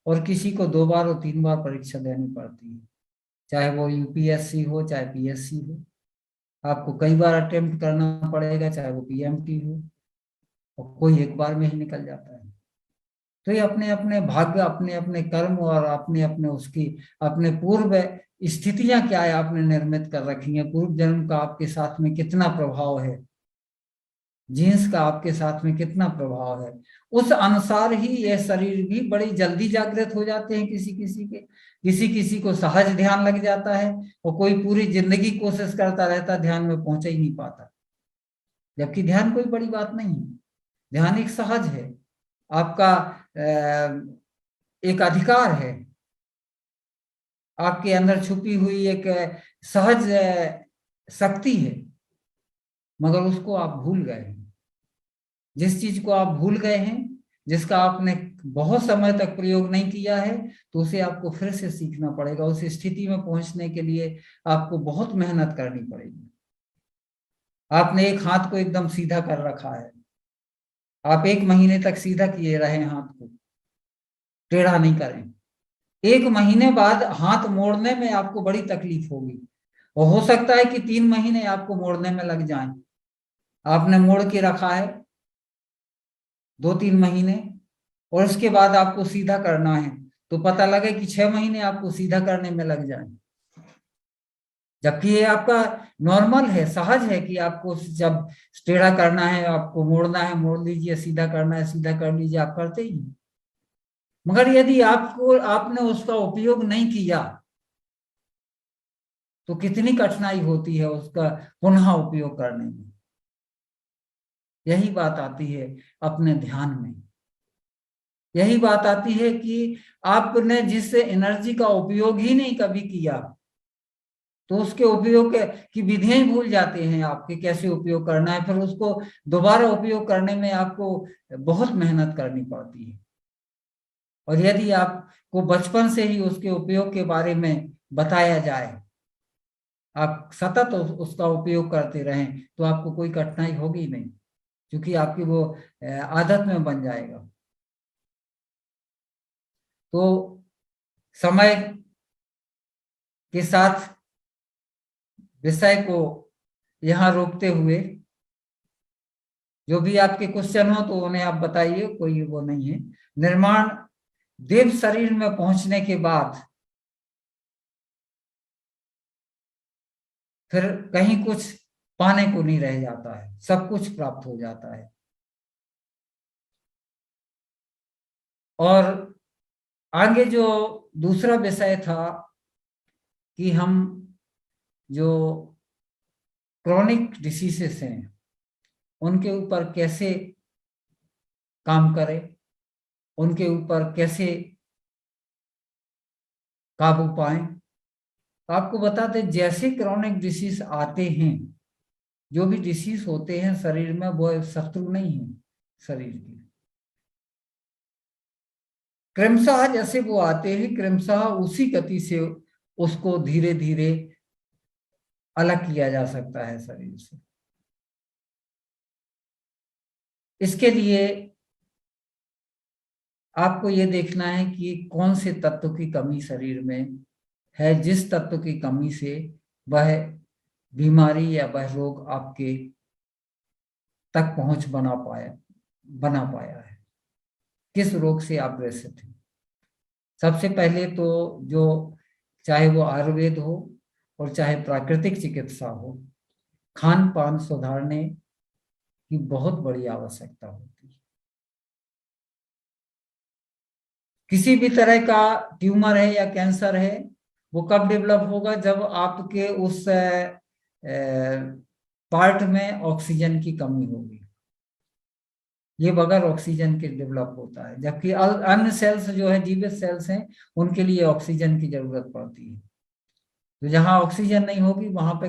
और किसी को 2 बार और 3 बार परीक्षा देनी पड़ती है, चाहे वो यूपीएससी हो चाहे पीएससी हो। आपको कई बार अटेम्प्ट करना पड़ेगा, चाहे वो पीएमटी हो, और कोई एक बार में ही निकल जाता है। तो ये अपने अपने भाग्य, अपने अपने कर्म और अपने अपने उसकी अपने पूर्व स्थितियां क्या है आपने निर्मित कर रखी है, पूर्व जन्म का आपके साथ में कितना प्रभाव है, जीन्स का आपके साथ में कितना प्रभाव है, उस अनुसार ही ये शरीर भी बड़ी जल्दी जागृत हो जाते हैं किसी किसी के। किसी किसी को सहज ध्यान लग जाता है और कोई पूरी जिंदगी कोशिश करता रहता, ध्यान में पहुंच ही नहीं पाता। जबकि ध्यान कोई बड़ी बात नहीं है, ध्यान एक सहज है, आपका एक अधिकार है, आपके अंदर छुपी हुई एक सहज शक्ति है, मगर उसको आप भूल गए हैं। जिस चीज को आप भूल गए हैं, जिसका आपने बहुत समय तक प्रयोग नहीं किया है, तो उसे आपको फिर से सीखना पड़ेगा। उस स्थिति में पहुंचने के लिए आपको बहुत मेहनत करनी पड़ेगी। आपने एक हाथ को एकदम सीधा कर रखा है, आप 1 महीने तक सीधा किए रहे हाथ को, टेढ़ा नहीं करें। 1 महीने बाद हाथ मोड़ने में आपको बड़ी तकलीफ होगी और हो सकता है कि 3 महीने आपको मोड़ने में लग जाएं। आपने मोड़ के रखा है 2-3 महीने और उसके बाद आपको सीधा करना है, तो पता लगे कि 6 महीने आपको सीधा करने में लग जाए। जबकि ये आपका नॉर्मल है, सहज है कि आपको जब टेढ़ा करना है, आपको मोड़ना है, मोड़ लीजिए, सीधा करना है, सीधा कर लीजिए, आप करते ही। मगर यदि आपने उसका उपयोग नहीं किया तो कितनी कठिनाई होती है उसका पुनः उपयोग करने में। यही बात आती है अपने ध्यान में, यही बात आती है कि आपने जिस एनर्जी का उपयोग ही नहीं कभी किया, तो उसके उपयोग की विधियां ही भूल जाते हैं आपके, कैसे उपयोग करना है। फिर उसको दोबारा उपयोग करने में आपको बहुत मेहनत करनी पड़ती है। और यदि आपको बचपन से ही उसके उपयोग के बारे में बताया जाए, आप सतत उसका उपयोग करते रहें, तो आपको कोई कठिनाई होगी नहीं, क्योंकि आपकी वो आदत में बन जाएगा। तो समय के साथ विषय को यहाँ रोकते हुए, जो भी आपके क्वेश्चन हो तो उन्हें आप बताइए, कोई वो नहीं है। निर्माण देव शरीर में पहुंचने के बाद फिर कहीं कुछ पाने को नहीं रह जाता है, सब कुछ प्राप्त हो जाता है। और आगे जो दूसरा विषय था कि हम जो क्रॉनिक डिसीजेस हैं उनके ऊपर कैसे काम करें, उनके ऊपर कैसे काबू पाएं। तो आपको बताते, जैसे क्रॉनिक डिसीज आते हैं, जो भी डिसीज होते हैं शरीर में, वो शत्रु नहीं है शरीर की। क्रमशः जैसे वो आते हैं, क्रमशः उसी गति से उसको धीरे धीरे अलग किया जा सकता है शरीर से। इसके लिए आपको ये देखना है कि कौन से तत्व की कमी शरीर में है, जिस तत्व की कमी से वह बीमारी या वह रोग आपके तक पहुंच बना पाया है, किस रोग से आप ग्रसित हैं। सबसे पहले तो जो, चाहे वो आयुर्वेद हो और चाहे प्राकृतिक चिकित्सा हो, खान पान सुधारने की बहुत बड़ी आवश्यकता होती है। किसी भी तरह का ट्यूमर है या कैंसर है, वो कब डेवलप होगा, जब आपके उस पार्ट में ऑक्सीजन की कमी होगी। ये बगैर ऑक्सीजन के डेवलप होता है, जबकि अन्य सेल्स जो है, जीवित सेल्स हैं, उनके लिए ऑक्सीजन की जरूरत पड़ती है। तो जहां ऑक्सीजन नहीं होगी वहां पे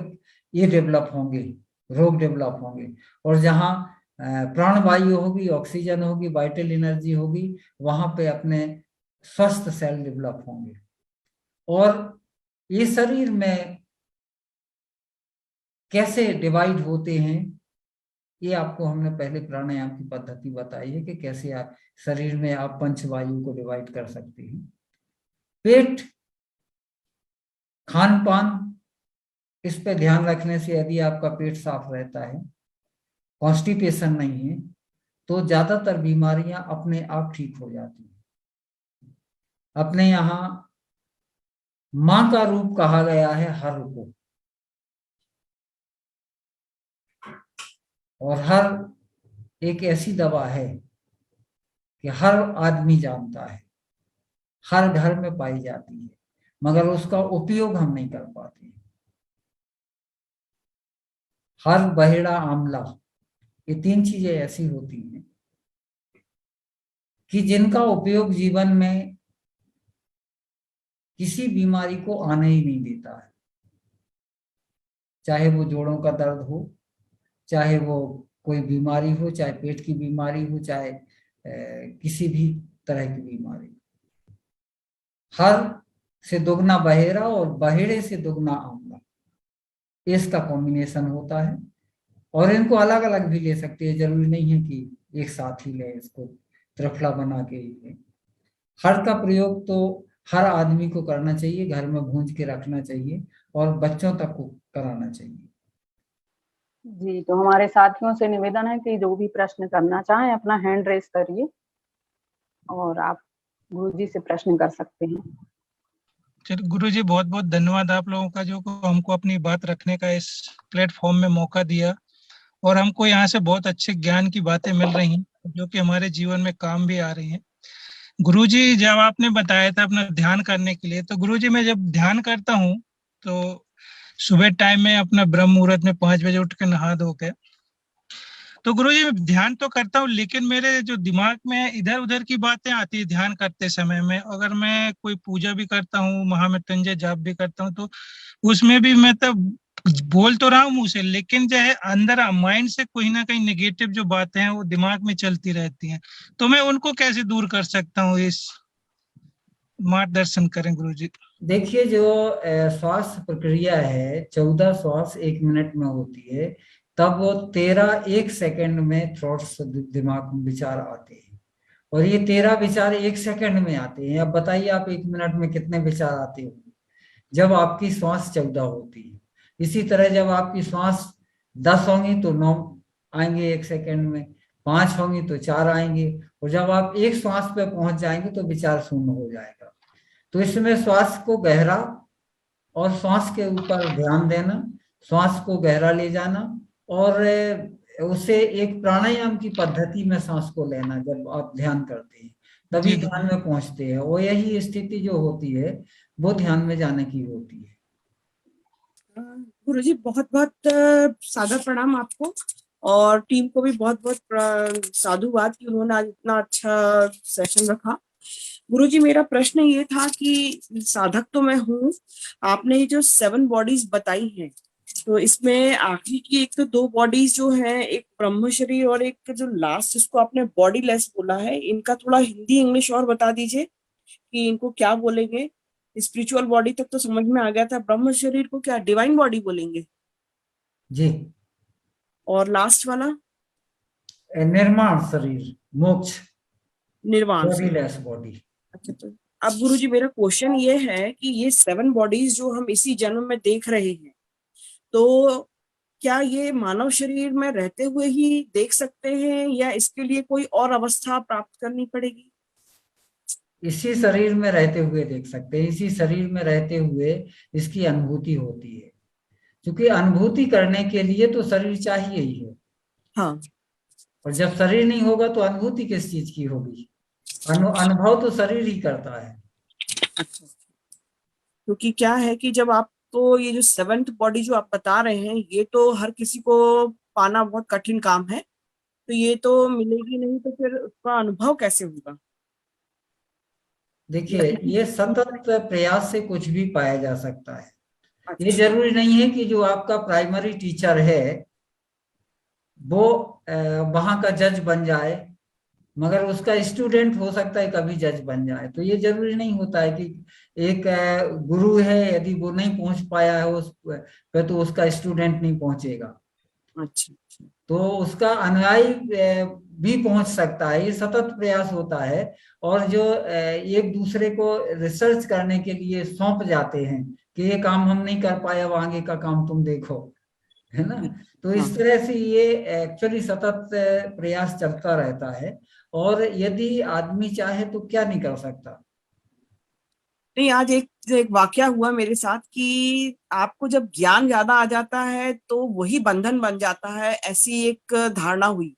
ये डेवलप होंगे, रोग डेवलप होंगे। और जहां प्राणवायु होगी, ऑक्सीजन होगी, वाइटल एनर्जी होगी, वहां पे अपने स्वस्थ सेल डेवलप होंगे। और ये शरीर में कैसे डिवाइड होते हैं, ये आपको हमने पहले प्राणायाम की पद्धति बताई है कि कैसे आप शरीर में आप पंचवायु को डिवाइड कर सकते हैं। पेट, खान पान, इस पे ध्यान रखने से यदि आपका पेट साफ रहता है, कॉन्स्टिपेशन नहीं है, तो ज्यादातर बीमारियां अपने आप ठीक हो जाती हैं। अपने यहाँ मां का रूप कहा गया है हर को, और हर एक ऐसी दवा है कि हर आदमी जानता है, हर घर में पाई जाती है, मगर उसका उपयोग हम नहीं कर पाते। हर बहेड़ा आंवला, ये 3 चीजें ऐसी होती हैं कि जिनका उपयोग जीवन में किसी बीमारी को आने ही नहीं देता है। चाहे वो जोड़ों का दर्द हो, चाहे वो कोई बीमारी हो, चाहे पेट की बीमारी हो, चाहे किसी भी तरह की बीमारी। हर से दुगना बहेड़ा और बहेड़े से दुगना आंवला, इसका कॉम्बिनेशन होता है। और इनको अलग अलग भी ले सकते हैं, जरूरी नहीं है कि एक साथ ही ले, इसको त्रिफला बना के ही ले। हर का प्रयोग तो हर आदमी को करना चाहिए, घर में भूंज के रखना चाहिए और बच्चों तक को कराना चाहिए। जी, तो हमारे साथियों से निवेदन है कि जो भी प्रश्न करना चाहें अपना हैंड रेस करिए और आप गुरुजी से प्रश्न कर सकते हैं। चलिए गुरुजी, बहुत बहुत धन्यवाद आप लोगों का जो हमको अपनी बात रखने का इस प्लेटफॉर्म में मौका दिया, और हमको यहाँ से बहुत अच्छे ज्ञान की बातें मिल रही हैं जो कि हमारे जीवन में काम भी आ रही हैं। गुरुजी, जब आपने बताया था अपना ध्यान करने के लिए, तो गुरुजी मैं जब ध्यान करता हूँ तो सुबह टाइम में अपना ब्रह्म मुहूर्त में 5 बजे उठ के नहा धो के, तो गुरुजी मैं ध्यान तो करता हूँ, लेकिन मेरे जो दिमाग में इधर उधर की बातें आती है ध्यान करते समय में। अगर मैं कोई पूजा भी करता हूँ, महामृत्युंजय जाप भी करता हूँ, तो उसमें भी मैं तब बोल तो रहा हूँ मुंह से, लेकिन जो है अंदर माइंड से कोई ना कहीं नेगेटिव जो बातें हैं वो दिमाग में चलती रहती हैं। तो मैं उनको कैसे दूर कर सकता हूँ, इस मार्गदर्शन करें गुरुजी। देखिए, जो श्वास प्रक्रिया है, 14 श्वास 1 मिनट में होती है, तब वो 13 1 सेकंड में थॉट्स दिमाग में विचार आते हैं, और ये 13 विचार 1 सेकंड में आते हैं। अब बताइए आप 1 मिनट में कितने विचार आते होंगे जब आपकी श्वास 14 होती है। इसी तरह जब आपकी श्वास 10 होंगी तो 9 आएंगे 1 सेकंड में, 5 होंगी तो 4 आएंगे, और जब आप एक श्वास पे पहुंच जाएंगे तो विचार शून्य हो जाएगा। तो इसमें श्वास को गहरा और श्वास के ऊपर ध्यान देना, श्वास को गहरा ले जाना, और उसे एक प्राणायाम की पद्धति में सांस को लेना। जब आप ध्यान करते हैं तभी ध्यान में पहुंचते हैं, और यही स्थिति जो होती है वो ध्यान में जाने की होती है। गुरुजी, बहुत बहुत सादर प्रणाम आपको, और टीम को भी बहुत बहुत साधुवाद कि उन्होंने आज इतना अच्छा सेशन रखा। गुरुजी, मेरा प्रश्न ये था कि साधक तो मैं हूँ, आपने ये जो 7 बॉडीज बताई हैं, तो इसमें आखिरी की एक तो 2 बॉडीज जो हैं, एक ब्रह्म शरीर और एक जो लास्ट जिसको आपने बॉडी लेस बोला है, इनका थोड़ा हिंदी इंग्लिश और बता दीजिए कि इनको क्या बोलेंगे। स्पिरिचुअल बॉडी तक तो समझ में आ गया था, ब्रह्म शरीर को क्या डिवाइन बॉडी बोलेंगे जी? और लास्ट वाला निर्माण शरीर, मोक्ष, निर्वाण बॉडी शरीर। Less body. अच्छा, तो अब गुरुजी मेरा क्वेश्चन ये है कि ये 7 बॉडीज जो हम इसी जन्म में देख रहे हैं, तो क्या ये मानव शरीर में रहते हुए ही देख सकते हैं या इसके लिए कोई और अवस्था प्राप्त करनी पड़ेगी? इसी शरीर में रहते हुए देख सकते हैं, इसी शरीर में रहते हुए इसकी अनुभूति होती है, क्योंकि अनुभूति करने के लिए तो शरीर चाहिए ही है। हाँ, और जब शरीर नहीं होगा तो अनुभूति किस चीज की होगी? अनुभव तो शरीर ही करता है। अच्छा, क्योंकि क्या है कि जब आप, तो ये जो 7th बॉडी जो आप बता रहे हैं, ये तो हर किसी को पाना बहुत कठिन काम है, तो ये तो मिलेगी नहीं, तो फिर उसका अनुभव कैसे होगा? देखिए, ये सतत प्रयास से कुछ भी पाया जा सकता है। ये जरूरी नहीं है कि जो आपका प्राइमरी टीचर है वो वहां का जज बन जाए, मगर उसका स्टूडेंट हो सकता है कभी जज बन जाए। तो ये जरूरी नहीं होता है कि एक गुरु है, यदि वो नहीं पहुंच पाया है उस पे तो उसका स्टूडेंट नहीं पहुंचेगा। अच्छा। तो उसका अनुयायी भी पहुंच सकता है। ये सतत प्रयास होता है। और जो एक दूसरे को रिसर्च करने के लिए सौंप जाते हैं कि ये काम हम नहीं कर पाए, अब आगे का काम तुम देखो, है ना। तो इस तरह से ये एक्चुअली सतत प्रयास चलता रहता है। और यदि आदमी चाहे तो क्या नहीं कर सकता। नहीं, आज एक वाकया हुआ मेरे साथ कि आपको जब ज्ञान ज्यादा आ जाता है तो वही बंधन बन जाता है, ऐसी एक धारणा हुई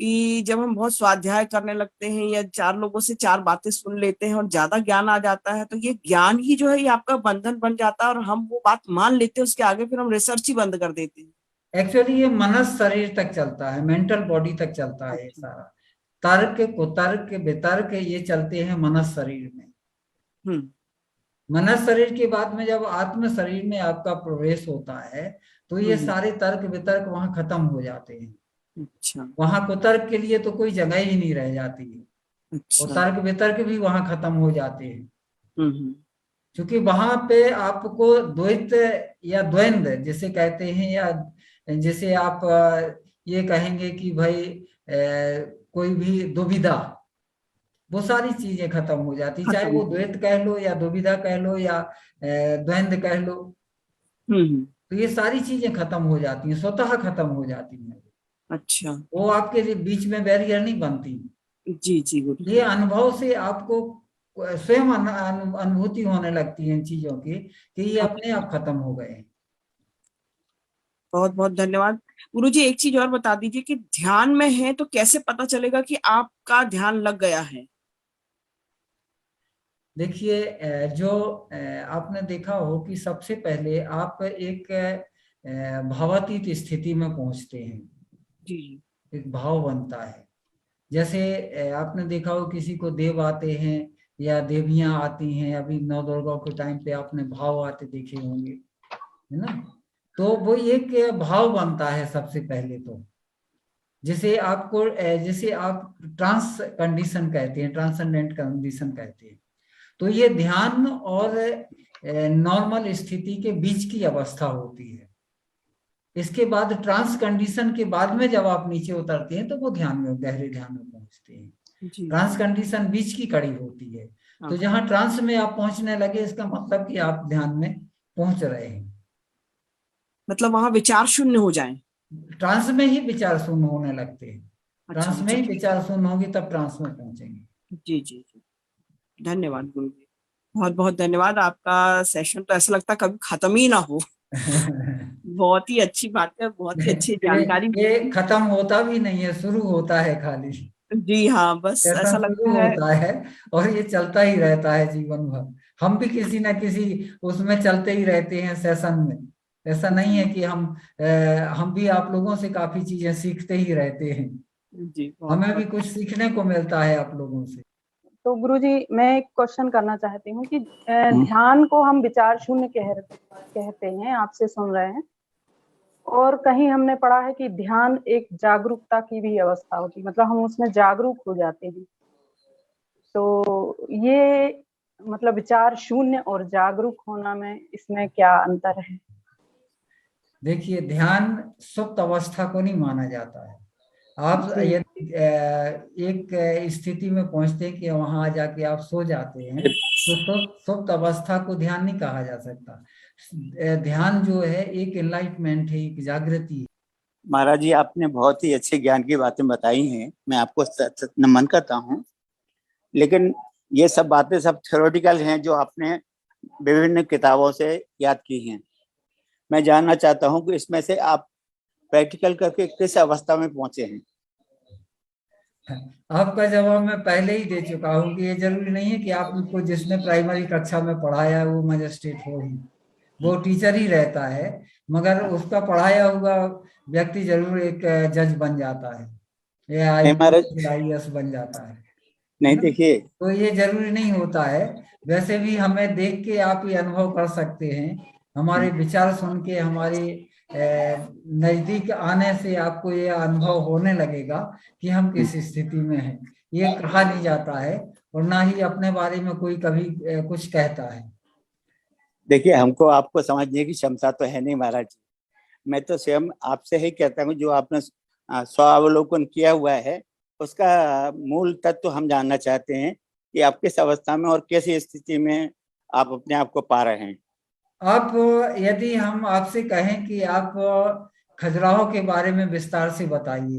कि जब हम बहुत स्वाध्याय करने लगते हैं या 4 लोगों से 4 बातें सुन लेते हैं और ज्यादा ज्ञान आ जाता है तो ये ज्ञान ही जो है ये आपका बंधन बन जाता है और हम वो बात मान लेते हैं, उसके आगे फिर हम रिसर्च ही बंद कर देते हैं। एक्चुअली ये मनस शरीर तक चलता है, मेंटल बॉडी तक चलता है ये सारा। तर्क कुतर्क वितर्क ये चलते हैं मनस शरीर में। मनस शरीर के बाद में जब आत्म शरीर में आपका प्रवेश होता है तो ये सारे तर्क वितर्क वहां खत्म हो जाते हैं। अच्छा। वहां कुतर्क के लिए तो कोई जगह ही नहीं रह जाती है। अच्छा। और तर्क वितर्क भी वहां खत्म हो जाते हैं। क्योंकि वहां पे आपको द्वैत या द्वंद्व जिसे कहते हैं, या जिसे आप ये कहेंगे कि भाई कोई भी दुविधा, वो सारी चीजें खत्म हो जाती, चाहे वो द्वैत कह लो या दुविधा कह लो या द्वंद्व कह लो। तो ये सारी चीजें खत्म हो जाती हैं, स्वतः खत्म हो जाती हैं। अच्छा। वो आपके बीच में बैरियर नहीं बनती। जी जी गुरु। ये अनुभव से आपको स्वयं अनुभूति होने लगती है इन चीजों की कि ये अपने आप खत्म हो गए। बहुत बहुत धन्यवाद गुरुजी। एक चीज और बता दीजिए कि ध्यान में है तो कैसे पता चलेगा कि आपका ध्यान लग गया है? देखिए, जो आपने देखा हो कि सबसे पहले आप एक भावातीत स्थिति में पहुंचते हैं। जी। एक भाव बनता है। जैसे आपने देखा हो किसी को देव आते हैं या देवियां आती हैं, अभी नौ दुर्गा के टाइम पे आपने भाव आते देखे होंगे, है ना। तो वो एक भाव बनता है सबसे पहले तो, जिसे आप ट्रांस कंडीशन कहते हैं, ट्रांसेंडेंट कंडीशन कहते हैं। तो ये ध्यान और नॉर्मल स्थिति के बीच की अवस्था होती है। इसके बाद ट्रांस कंडीशन के बाद में जब आप नीचे उतरते हैं तो वो ध्यान में, गहरे ध्यान में पहुंचते हैं। ट्रांस कंडीशन बीच की कड़ी होती है। तो जहां ट्रांस में आप पहुंचने लगे इसका मतलब कि आप ध्यान में पहुंच रहे हैं। मतलब वहां विचार शून्य हो जाए। ट्रांस में ही विचार शून्य होने लगते हैं। ट्रांस में ही विचार शून्य होगी तब ट्रांस में पहुंचेंगे। जी जी जी। धन्यवाद गुरु जी, बहुत बहुत धन्यवाद। आपका सेशन तो ऐसा लगता कभी खत्म ही ना हो। बहुत ही अच्छी बात है, बहुत ही अच्छी जानकारी। ये खत्म होता भी नहीं है, शुरू होता है खाली। जी हाँ, बस ऐसा लगता है होता है और ये चलता ही रहता है जीवन भर। हम भी किसी ना किसी उसमें चलते ही रहते हैं सेशन में। ऐसा नहीं है कि हम भी आप लोगों से काफी चीजें सीखते ही रहते हैं। जी, हमें भी कुछ सीखने को मिलता है आप लोगों से। तो गुरुजी मैं एक क्वेश्चन करना चाहती हूँ कि ध्यान को हम विचार शून्य कहते हैं, आपसे सुन रहे हैं, और कहीं हमने पढ़ा है कि ध्यान एक जागरूकता की भी अवस्था होती है, मतलब हम उसमें जागरूक हो जाते हैं। तो ये मतलब विचार शून्य और जागरूक होना में इसमें क्या अंतर है? देखिए, ध्यान सुप्त अवस्था को नहीं माना जाता है। आप यदि एक स्थिति में पहुंचते हैं कि वहां जाके आप सो जाते हैं तो सुप्त अवस्था को ध्यान नहीं कहा जा सकता। ध्यान जो है एक एनलाइटमेंट है, एक जागृति है। महाराज जी, आपने बहुत ही अच्छे ज्ञान की बातें बताई हैं, मैं आपको नमन करता हूँ। लेकिन ये सब बातें सब थ्योरेटिकल हैं जो आपने विभिन्न किताबों से याद की हैं। मैं जानना चाहता हूँ कि इसमें से आप प्रैक्टिकल करके किस अवस्था में पहुंचे हैं? आपका जवाब मैं पहले ही दे चुका हूँ कि ये जरूरी नहीं है कि आपको जिसने प्राइमरी कक्षा में पढ़ाया है वो मजिस्ट्रेट हो ही, वो टीचर ही रहता है, मगर उसका पढ़ाया हुआ व्यक्ति जरूर एक जज बन जाता है या IAS बन जाता है। नहीं, देखिए, तो ये जरूरी नहीं होता है। वैसे भी हमें देख के आप ये अनुभव कर सकते हैं हमारे विचार सुन के हमारे नजदीक आने से आपको ये अनुभव होने लगेगा कि हम किस स्थिति में हैं। ये कहा नहीं जाता है और ना ही अपने बारे में कोई कभी कुछ कहता है। देखिए, हमको आपको समझने की क्षमता तो है नहीं महाराज जी। मैं तो स्वयं आपसे ही कहता हूँ, जो आपने स्वावलोकन किया हुआ है उसका मूल तत्व हम जानना चाहते हैं कि आप किस अवस्था में और कैसी स्थिति में आप अपने आप को पा रहे हैं। आप यदि हम आपसे कहें कि आप खजुराहो के बारे में विस्तार से बताइए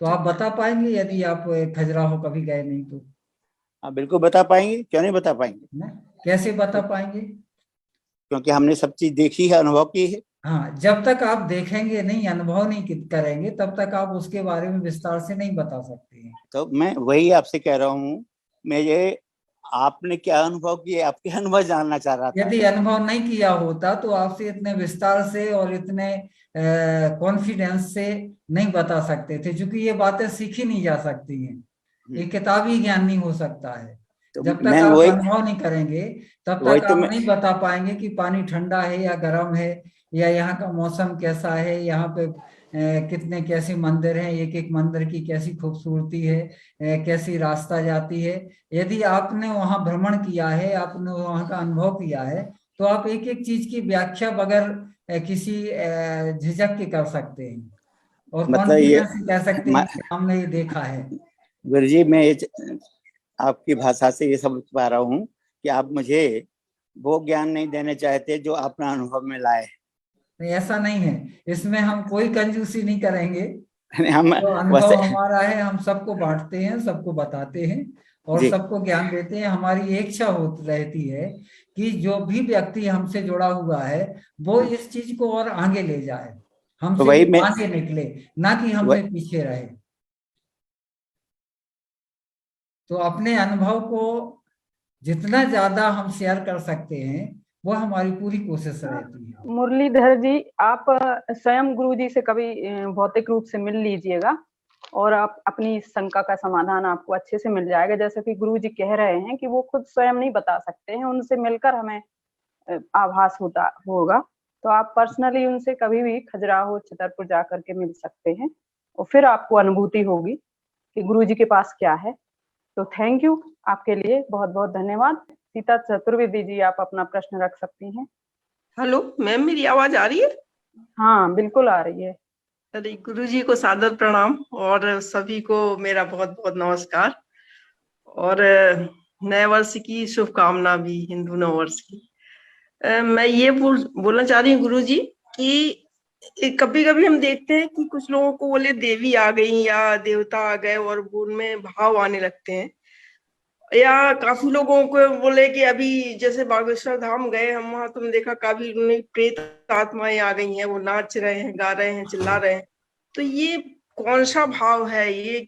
तो आप बता पाएंगे? यदि आप खजुराहो कभी गए नहीं तो। आप बिल्कुल बता पाएंगे, क्यों नहीं बता पाएंगे? कैसे बता पाएंगे? क्योंकि हमने सब चीज देखी है, अनुभव की है। हाँ, जब तक आप देखेंगे नहीं, अनुभव नहीं करेंगे, तब तक आप उसके बारे में विस्तार से नहीं बता सकते हैं। तो मैं वही आपसे कह रहा हूँ, मैं ये आपने क्या अनुभव किए, आपके अनुभव जानना चाह रहा था। यदि अनुभव नहीं किया होता तो आपसे इतने विस्तार से और इतने कॉन्फिडेंस से नहीं बता सकते थे, क्योंकि ये बातें सीखी नहीं जा सकती हैं। ये किताबी ज्ञान नहीं हो सकता है। तो जब तक आप अनुभव नहीं करेंगे तब तक आप नहीं बता पाएंगे कि पानी ठंडा है या गर्म है, या यहाँ का मौसम कैसा है, यहाँ पे कितने कैसे मंदिर हैं, एक एक मंदिर की कैसी खूबसूरती है, कैसी रास्ता जाती है। यदि आपने वहाँ भ्रमण किया है, आपने वहाँ का अनुभव किया है, तो आप एक एक चीज की व्याख्या बगैर किसी झिझक के कर सकते हैं और मतलब ये कह सकते हैं कि हमने ये देखा है। गुरुजी, मैं आपकी भाषा से ये समझ पा रहा हूँ कि आप मुझे वो ज्ञान नहीं देने चाहते जो आपने अनुभव में लाए। नहीं, ऐसा नहीं है, इसमें हम कोई कंजूसी नहीं करेंगे। हम तो अनुभव हमारा है, हम सबको बांटते हैं, सबको बताते हैं और सबको ज्ञान देते हैं। हमारी इच्छा रहती है कि जो भी व्यक्ति हमसे जुड़ा हुआ है वो इस चीज को और आगे ले जाए, हमसे आगे निकले, ना कि हमसे पीछे रहे। तो अपने अनुभव को जितना ज्यादा हम शेयर कर सकते हैं वो हमारी पूरी कोशिश रहती है। मुरलीधर जी, आप स्वयं गुरुजी से कभी भौतिक रूप से मिल लीजिएगा और आप अपनी शंका का समाधान आपको अच्छे से मिल जाएगा। जैसे कि गुरुजी कह रहे हैं कि वो खुद स्वयं नहीं बता सकते हैं, उनसे मिलकर हमें आभास होगा। तो आप पर्सनली उनसे कभी भी खजुराहो छतरपुर जा करके मिल सकते हैं और फिर आपको अनुभूति होगी कि गुरुजी के पास क्या है। तो थैंक यू, आपके लिए बहुत बहुत धन्यवाद। सीता चतुर्वेदी जी, आप अपना प्रश्न रख सकती हैं। हेलो मैम, मेरी आवाज आ रही है? हाँ बिल्कुल आ रही है। अरे गुरुजी को सादर प्रणाम और सभी को मेरा बहुत बहुत नमस्कार और नए वर्ष की शुभकामना भी, हिंदू नव वर्ष की। मैं ये बोलना चाह रही हूँ गुरुजी कि कभी कभी हम देखते हैं कि कुछ लोगों को बोले देवी आ गई या देवता आ गए और उनमें भाव आने लगते हैं, या काफी लोगों को बोले कि अभी जैसे बागेश्वर धाम गए हम, वहां तुमने देखा काफी उन्हें प्रेत आत्माएं आ गई हैं, वो नाच रहे हैं, गा रहे हैं, चिल्ला रहे हैं। तो ये कौन सा भाव है? ये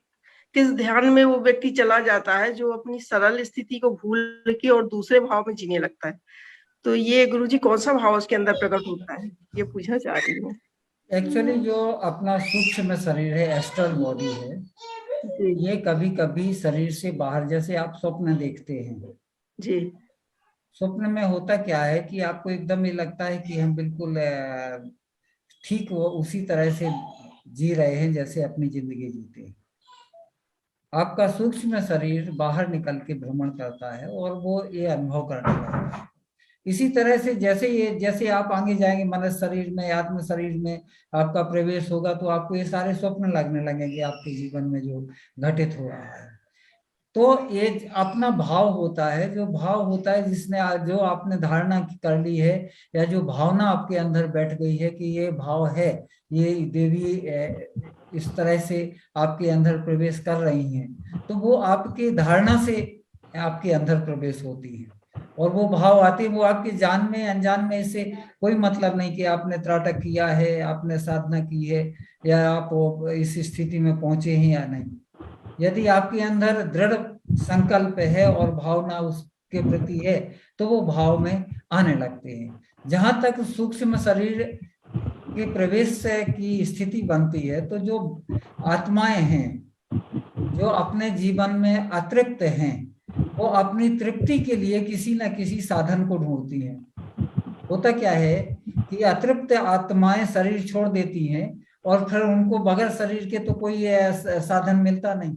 किस ध्यान में वो व्यक्ति चला जाता है जो अपनी सरल स्थिति को भूल के और दूसरे भाव में जीने लगता है? तो ये गुरुजी कौन सा भाव उसके अंदर प्रकट होता है, ये पूछना चाह रही हूँ। एक्चुअली जो अपना सूक्ष्म शरीर है, एस्ट्रल बॉडी है, ये कभी कभी शरीर से बाहर, जैसे आप स्वप्न देखते हैं जी, स्वप्न में होता क्या है कि आपको एकदम ये लगता है कि हम बिल्कुल ठीक वो उसी तरह से जी रहे हैं जैसे अपनी जिंदगी जीते हैं। आपका सूक्ष्म शरीर बाहर निकल के भ्रमण करता है और वो ये अनुभव करने लगता है। इसी तरह से जैसे आप आगे जाएंगे, मनुष्य शरीर में, आत्म शरीर में आपका प्रवेश होगा तो आपको ये सारे स्वप्न लगने लगेंगे आपके जीवन में जो घटित हो रहा है। तो ये अपना भाव होता है, जो भाव होता है जिसने जो आपने धारणा कर ली है या जो भावना आपके अंदर बैठ गई है कि ये भाव है, ये देवी इस तरह से आपके अंदर प्रवेश कर रही हैं, तो वो आपकी धारणा से आपके अंदर प्रवेश होती है और वो भाव आते हैं। वो आपके जान में अनजान में इससे कोई मतलब नहीं कि आपने त्राटक किया है, आपने साधना की है या आप इस स्थिति में पहुंचे हैं या नहीं। यदि आपके अंदर दृढ़ संकल्प है और भावना उसके प्रति है तो वो भाव में आने लगते हैं। जहां तक सूक्ष्म शरीर के प्रवेश की स्थिति बनती है तो जो आत्माएं हैं, जो अपने जीवन में अतृप्त हैं, वो अपनी तृप्ति के लिए किसी न किसी साधन को ढूंढती हैं। होता क्या है कि अतृप्त आत्माएं शरीर छोड़ देती हैं और फिर उनको बगैर शरीर के तो कोई साधन मिलता नहीं।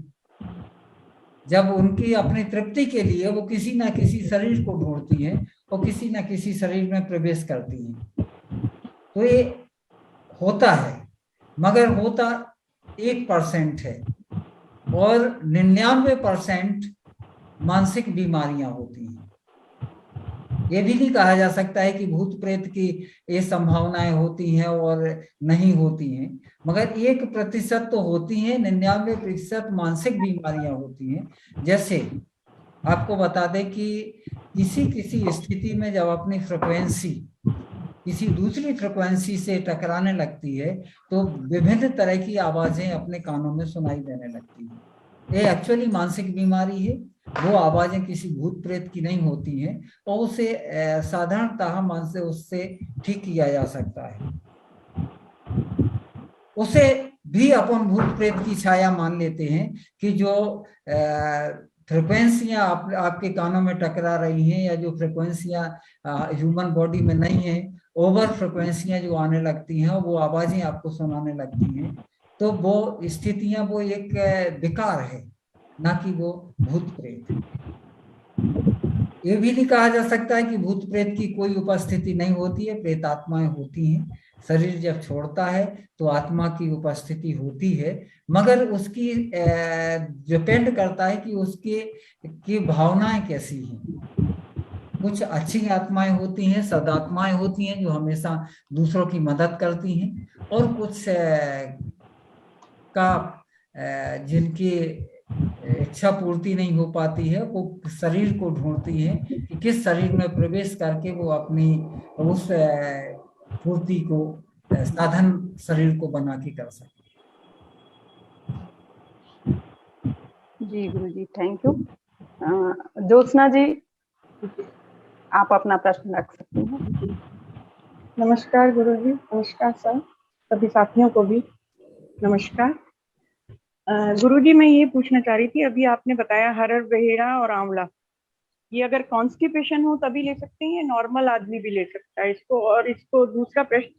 जब उनकी अपनी तृप्ति के लिए वो किसी ना किसी शरीर को ढूंढती हैं और किसी ना किसी शरीर में प्रवेश करती हैं। तो ये होता है, मगर होता 1% है और 99% मानसिक बीमारियां होती हैं। ये भी नहीं कहा जा सकता है कि भूत प्रेत की ये संभावनाएं होती हैं और नहीं होती हैं, मगर 1% तो होती हैं। 99% मानसिक बीमारियां होती हैं। जैसे आपको बता दें कि किसी किसी स्थिति में जब अपनी फ्रिक्वेंसी किसी दूसरी फ्रिक्वेंसी से टकराने लगती है तो विभिन्न तरह की आवाजें अपने कानों में सुनाई देने लगती है। ये एक्चुअली मानसिक बीमारी है। वो आवाजें किसी भूत प्रेत की नहीं होती हैं और उसे साधारणतः मन से उससे ठीक किया जा सकता है। उसे भी अपन भूत प्रेत की छाया मान लेते हैं कि जो फ्रिक्वेंसियां आपके कानों में टकरा रही हैं या जो फ्रिक्वेंसियां ह्यूमन बॉडी में नहीं है, ओवर फ्रिक्वेंसियां जो आने लगती हैं, वो आवाजें आपको सुनाने लगती हैं, तो वो स्थितियां वो एक विकार है, ना कि वो भूत प्रेत। ये भी नहीं कहा जा सकता है कि भूत प्रेत की कोई उपस्थिति नहीं होती है। प्रेत आत्माएं होती हैं। शरीर जब छोड़ता है तो आत्मा की उपस्थिति होती है, मगर उसकी डिपेंड करता है कि उसके की भावनाएं कैसी हैं। कुछ अच्छी आत्माएं होती हैं, सदात्माएं होती हैं जो हमेशा दूसरों की मदद करती हैं, और कुछ जिनकी इच्छा पूर्ति नहीं हो पाती है, वो शरीर को ढूंढती है कि किस शरीर में प्रवेश करके वो अपनी उस पूर्ति को साधन शरीर को बना के कर सके। जी गुरुजी, थैंक यू। ज्योत्सना जी, आप अपना प्रश्न रख सकते हैं। नमस्कार गुरुजी। नमस्कार सर, सभी साथियों को भी नमस्कार। गुरुजी, मैं ये पूछना चाह रही थी, अभी आपने बताया हरड़, बहेड़ा और आंवला, ये अगर कॉन्स्टिपेशन हो तभी ले सकते हैं या नॉर्मल आदमी भी ले सकता है इसको? और इसको दूसरा प्रश्न,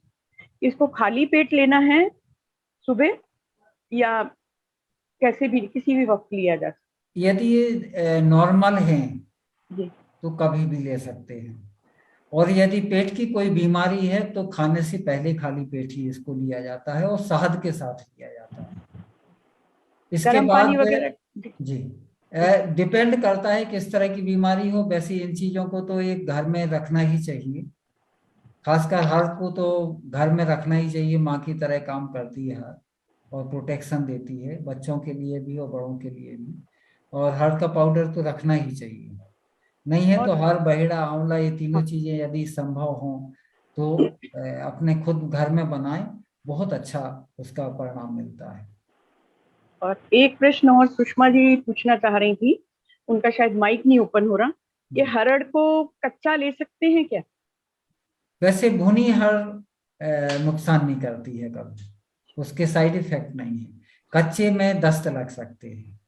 इसको खाली पेट लेना है सुबह या कैसे भी किसी भी वक्त लिया जा सकता है? यदि ये नॉर्मल है जी, तो कभी भी ले सकते हैं, और यदि पेट की कोई बीमारी है तो खाने से पहले खाली पेट ही इसको लिया जाता है और शहद के साथ लिया जाता है। इसके बाद जी डिपेंड करता है किस तरह की बीमारी हो। वैसे इन चीजों को तो एक घर में रखना ही चाहिए, खासकर हर को तो घर में रखना ही चाहिए। माँ की तरह काम करती है हर, और प्रोटेक्शन देती है बच्चों के लिए भी और बड़ों के लिए भी। और हर का पाउडर तो रखना ही चाहिए, नहीं है तो हर, बहेड़ा, आंवला, ये तीनों चीजें यदि संभव हो तो अपने खुद घर में बनाएं, बहुत अच्छा उसका परिणाम मिलता है। और एक प्रश्न और सुषमा जी पूछना चाह रही थी, उनका शायद माइक नहीं ओपन हो रहा। ये हरड़ को कच्चा ले सकते हैं क्या? वैसे भुनी हर नुकसान नहीं करती है कभी, उसके साइड इफेक्ट नहीं है। कच्चे में दस्त लग सकते हैं,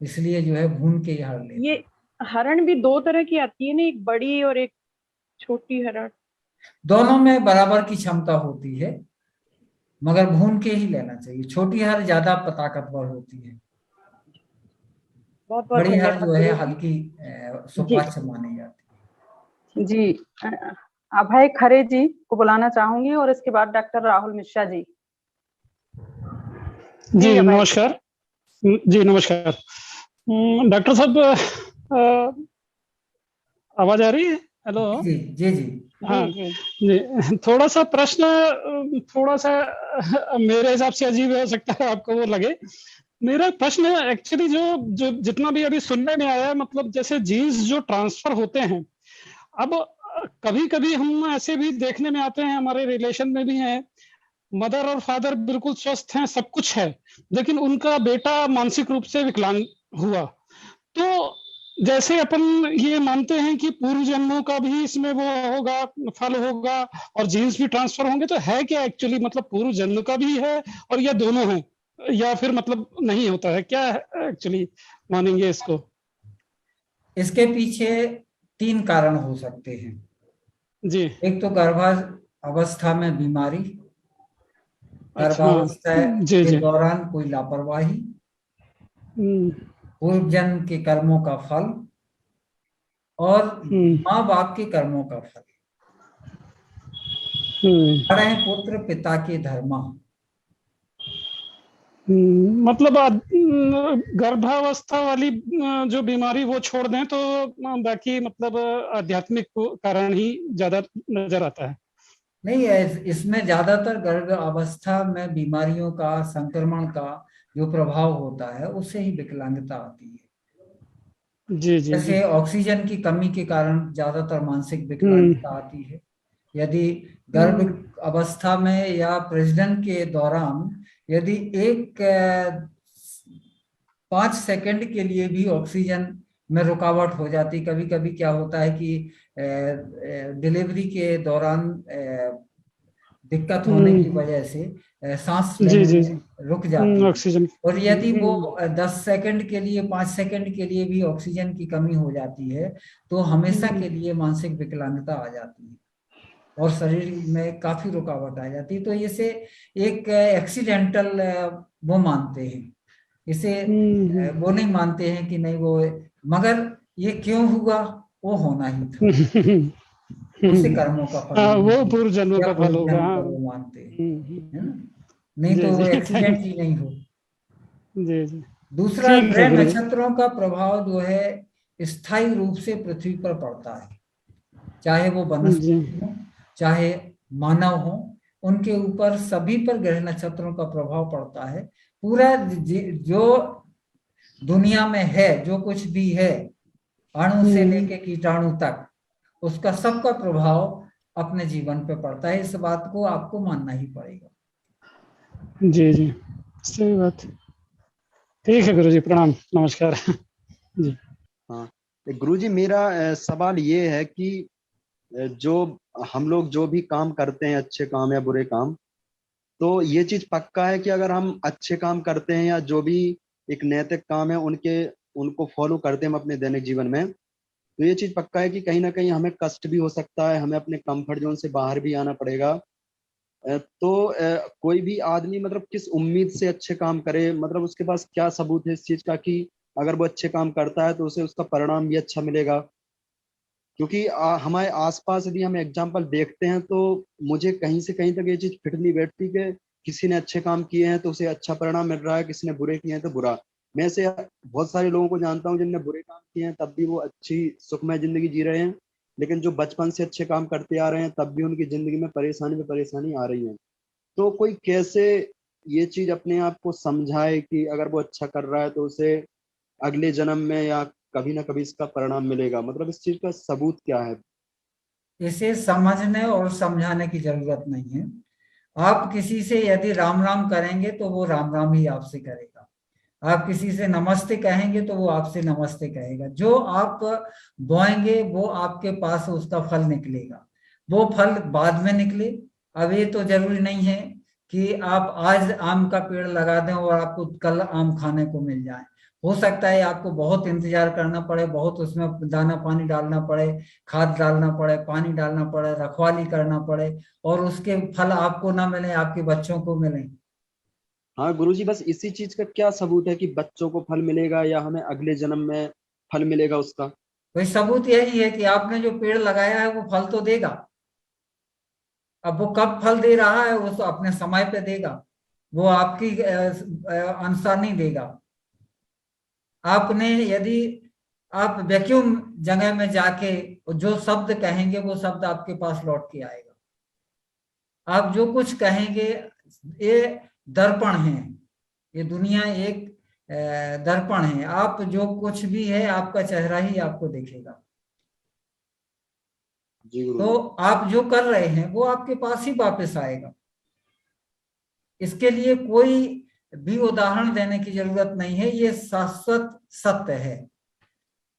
इसलिए जो है भून के हर लेते। ये हरण भी दो तरह की आती है ना, एक बड़ी और एक छोटी हरण? दोनों में बराबर की क्षमता होती है, मगर भून के ही लेना चाहिए। छोटी हर ज्यादा ताकतवर होती है, बहुत बहुत बड़ी हर जो है धन्यवाद। हल्की सुपाच्य मानी जाती है। जी, अभय खरे जी को बुलाना चाहूंगी और इसके बाद डॉक्टर राहुल मिश्रा जी। जी नमस्कार। जी नमस्कार डॉक्टर साहब, आवाज आ रही है? हेलो जी जी जी हाँ जी। थोड़ा सा प्रश्न, थोड़ा सा मेरे हिसाब से अजीब हो सकता है, आपको वो लगे। मेरा प्रश्न एक्चुअली जो जितना भी अभी सुनने में आया, मतलब जैसे जीन्स जो ट्रांसफर होते हैं, अब कभी कभी हम ऐसे भी देखने में आते हैं, हमारे रिलेशन में भी हैं, मदर और फादर बिल्कुल स्वस्थ हैं, सब कुछ है, लेकिन उनका बेटा मानसिक रूप से विकलांग हुआ। तो जैसे अपन ये मानते हैं कि पूर्व जन्मों का भी इसमें वो होगा, फल होगा, और जीन्स भी ट्रांसफर होंगे, तो है क्या एक्चुअली, मतलब पूर्व जन्म का भी है और या दोनों है, या फिर मतलब नहीं होता है, क्या एक्चुअली मानेंगे इसको? इसके पीछे 3 कारण हो सकते हैं। जी। एक तो गर्भावस्था में बीमारी, अच्छा। गर्भावस्था जी के जी। दौरान कोई लापरवाही, पूर्व जन्म के कर्मों का फल और माँ बाप के कर्मों का फल। बड़े पुत्र पिता के धर्मा। मतलब गर्भावस्था वाली जो बीमारी वो छोड़ दें तो बाकी मतलब आध्यात्मिक कारण ही ज्यादा नजर आता है। नहीं है, इसमें ज्यादातर गर्भ अवस्था में बीमारियों का, संक्रमण का जो प्रभाव होता है उससे ही विकलांगता आती है। जी जी जी। जैसे ऑक्सीजन की कमी के कारण ज्यादातर मानसिक विकलांगता आती है। यदि गर्भ अवस्था में या प्रजनन के दौरान यदि 5 सेकंड के लिए भी ऑक्सीजन में रुकावट हो जाती, कभी कभी क्या होता है कि डिलीवरी के दौरान दिक्कत होने की वजह से सांस जी लेने जी में जी। रुक जाती है। ऑक्सीजन। और यदि वो 10 सेकंड के लिए, 5 सेकंड के लिए भी ऑक्सीजन की कमी हो जाती है तो हमेशा के लिए मानसिक विकलांगता आ जाती है और शरीर में काफी रुकावट आ जाती है। तो इसे एक एक्सीडेंटल वो मानते हैं, इसे वो नहीं मानते हैं कि नहीं वो, मगर ये क्यों हुआ, वो होना ही था, उसे कर्मों का फल वो पूर्व जन्म या का फल पूर्व होगा। जन्म का वो मानते हैं, है ना। नहीं तो वो जी एक्सीडेंट ही नहीं हो। जी जी। दूसरा, ठीक है ग्रह गुरु जी। नक्षत्रों का प्रभाव जो है स्थायी रूप से पृथ्वी पर पड़ता है, चाहे वो जी वनस्पति हो चाहे मानव हो, उनके ऊपर सभी पर ग्रह नक्षत्रों का प्रभाव पड़ता है। पूरा जो दुनिया में है, जो कुछ भी है, अणु से लेके कीटाणु तक, उसका सबका प्रभाव अपने जीवन पे पड़ता है। इस बात को आपको मानना ही पड़ेगा। जी जी, सही बात। ठीक है गुरु जी, प्रणाम, नमस्कार। जी। हाँ गुरु जी, मेरा सवाल ये है कि जो हम लोग जो भी काम करते हैं, अच्छे काम या बुरे काम, तो ये चीज पक्का है कि अगर हम अच्छे काम करते हैं या जो भी एक नैतिक काम है उनको फॉलो करते हैं हम अपने दैनिक जीवन में, तो ये चीज पक्का है कि कहीं ना कहीं हमें कष्ट भी हो सकता है, हमें अपने कंफर्ट जोन से बाहर भी आना पड़ेगा। तो कोई भी आदमी मतलब किस उम्मीद से अच्छे काम करे, मतलब उसके पास क्या सबूत है इस चीज का कि अगर वो अच्छे काम करता है तो उसे उसका परिणाम भी अच्छा मिलेगा? क्योंकि हमारे आसपास यदि हम एग्जाम्पल देखते हैं तो मुझे कहीं से कहीं तक ये चीज फिट नहीं बैठती कि किसी ने अच्छे काम किए हैं तो उसे अच्छा परिणाम मिल रहा है, किसी ने बुरे किए हैं तो बुरा। मैं से बहुत सारे लोगों को जानता हूँ जिनने बुरे काम किए हैं तब भी वो अच्छी सुखमय जिंदगी जी रहे हैं, लेकिन जो बचपन से अच्छे काम करते आ रहे हैं तब भी उनकी जिंदगी में परेशानी पे परेशानी आ रही है। तो कोई कैसे ये चीज अपने आप को समझाए कि अगर वो अच्छा कर रहा है तो उसे अगले जन्म में या कभी ना कभी इसका परिणाम मिलेगा, मतलब इस चीज का सबूत क्या है? इसे समझने और समझाने की जरूरत नहीं है। आप किसी से यदि राम राम करेंगे तो वो राम राम ही आपसे करेगा। आप किसी से नमस्ते कहेंगे तो वो आपसे नमस्ते कहेगा। जो आप बोएंगे वो आपके पास उसका फल निकलेगा। वो फल बाद में निकले, अब ये तो जरूरी नहीं है कि आप आज आम का पेड़ लगा दें और आपको कल आम खाने को मिल जाए। हो सकता है आपको बहुत इंतजार करना पड़े, बहुत उसमें दाना पानी डालना पड़े, खाद डालना पड़े, पानी डालना पड़े, रखवाली करना पड़े, और उसके फल आपको ना मिले, आपके बच्चों को मिले। हाँ गुरुजी, बस इसी चीज का क्या सबूत है कि बच्चों को फल मिलेगा या हमें अगले जन्म में फल मिलेगा उसका? वही सबूत यही है कि आपने जो पेड़ लगाया है वो फल तो देगा। अब वो कब फल दे रहा है वो तो अपने समय पे देगा, वो आपकी अनुसार नहीं देगा। आपने यदि आप वैक्यूम जगह में जाके जो शब्द कहेंगे वो शब्द आपके पास लौट के आएगा। आप जो कुछ कहेंगे, ये दर्पण है, ये दुनिया एक दर्पण है। आप जो कुछ भी है आपका चेहरा ही आपको दिखेगा। तो आप जो कर रहे हैं वो आपके पास ही वापस आएगा। इसके लिए कोई भी उदाहरण देने की जरूरत नहीं है, ये शाश्वत सत्य है।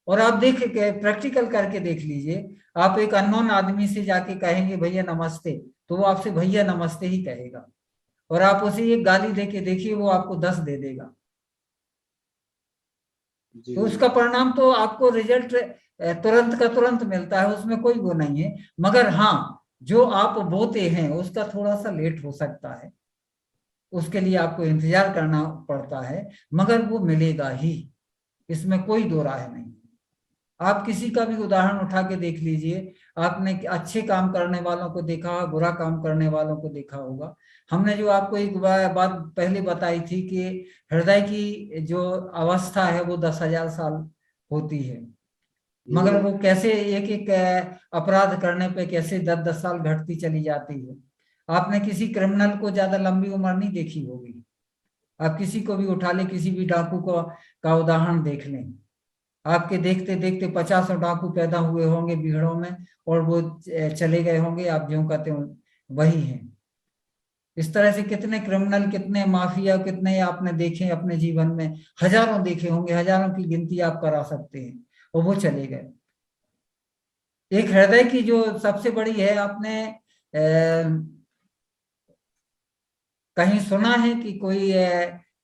और आप देख के प्रैक्टिकल करके देख लीजिए। आप एक अननोन आदमी से जाके कहेंगे भैया नमस्ते, तो वो आपसे भैया नमस्ते ही कहेगा। और आप उसे एक गाली देके देखिए, वो आपको 10 दे देगा। जी तो उसका परिणाम तो आपको रिजल्ट तुरंत का तुरंत मिलता है, उसमें कोई वो नहीं है। मगर हाँ, जो आप बोते हैं उसका थोड़ा सा लेट हो सकता है, उसके लिए आपको इंतजार करना पड़ता है, मगर वो मिलेगा ही, इसमें कोई दो राय नहीं। आप किसी का भी उदाहरण उठा के देख लीजिए, आपने अच्छे काम करने वालों को देखा, बुरा काम करने वालों को देखा होगा। हमने जो आपको एक बात पहले बताई थी कि हृदय की जो अवस्था है वो 10,000 साल होती है, मगर वो कैसे एक एक अपराध करने पे कैसे 10-10 साल घटती चली जाती है। आपने किसी क्रिमिनल को ज्यादा लंबी उम्र नहीं देखी होगी। आप किसी को भी उठा ले, किसी भी डाकू का उदाहरण देख लें, आपके देखते देखते 50 डाकू पैदा हुए होंगे भीड़ों में और वो चले गए होंगे, आप ज्यों कहते हो वही हैं। इस तरह से कितने क्रिमिनल, कितने माफिया, कितने आपने देखे अपने जीवन में, हजारों देखे होंगे, हजारों की गिनती आप करा सकते हैं, और वो चले गए। एक हृदय की जो सबसे बड़ी है, आपने कहीं सुना है कि कोई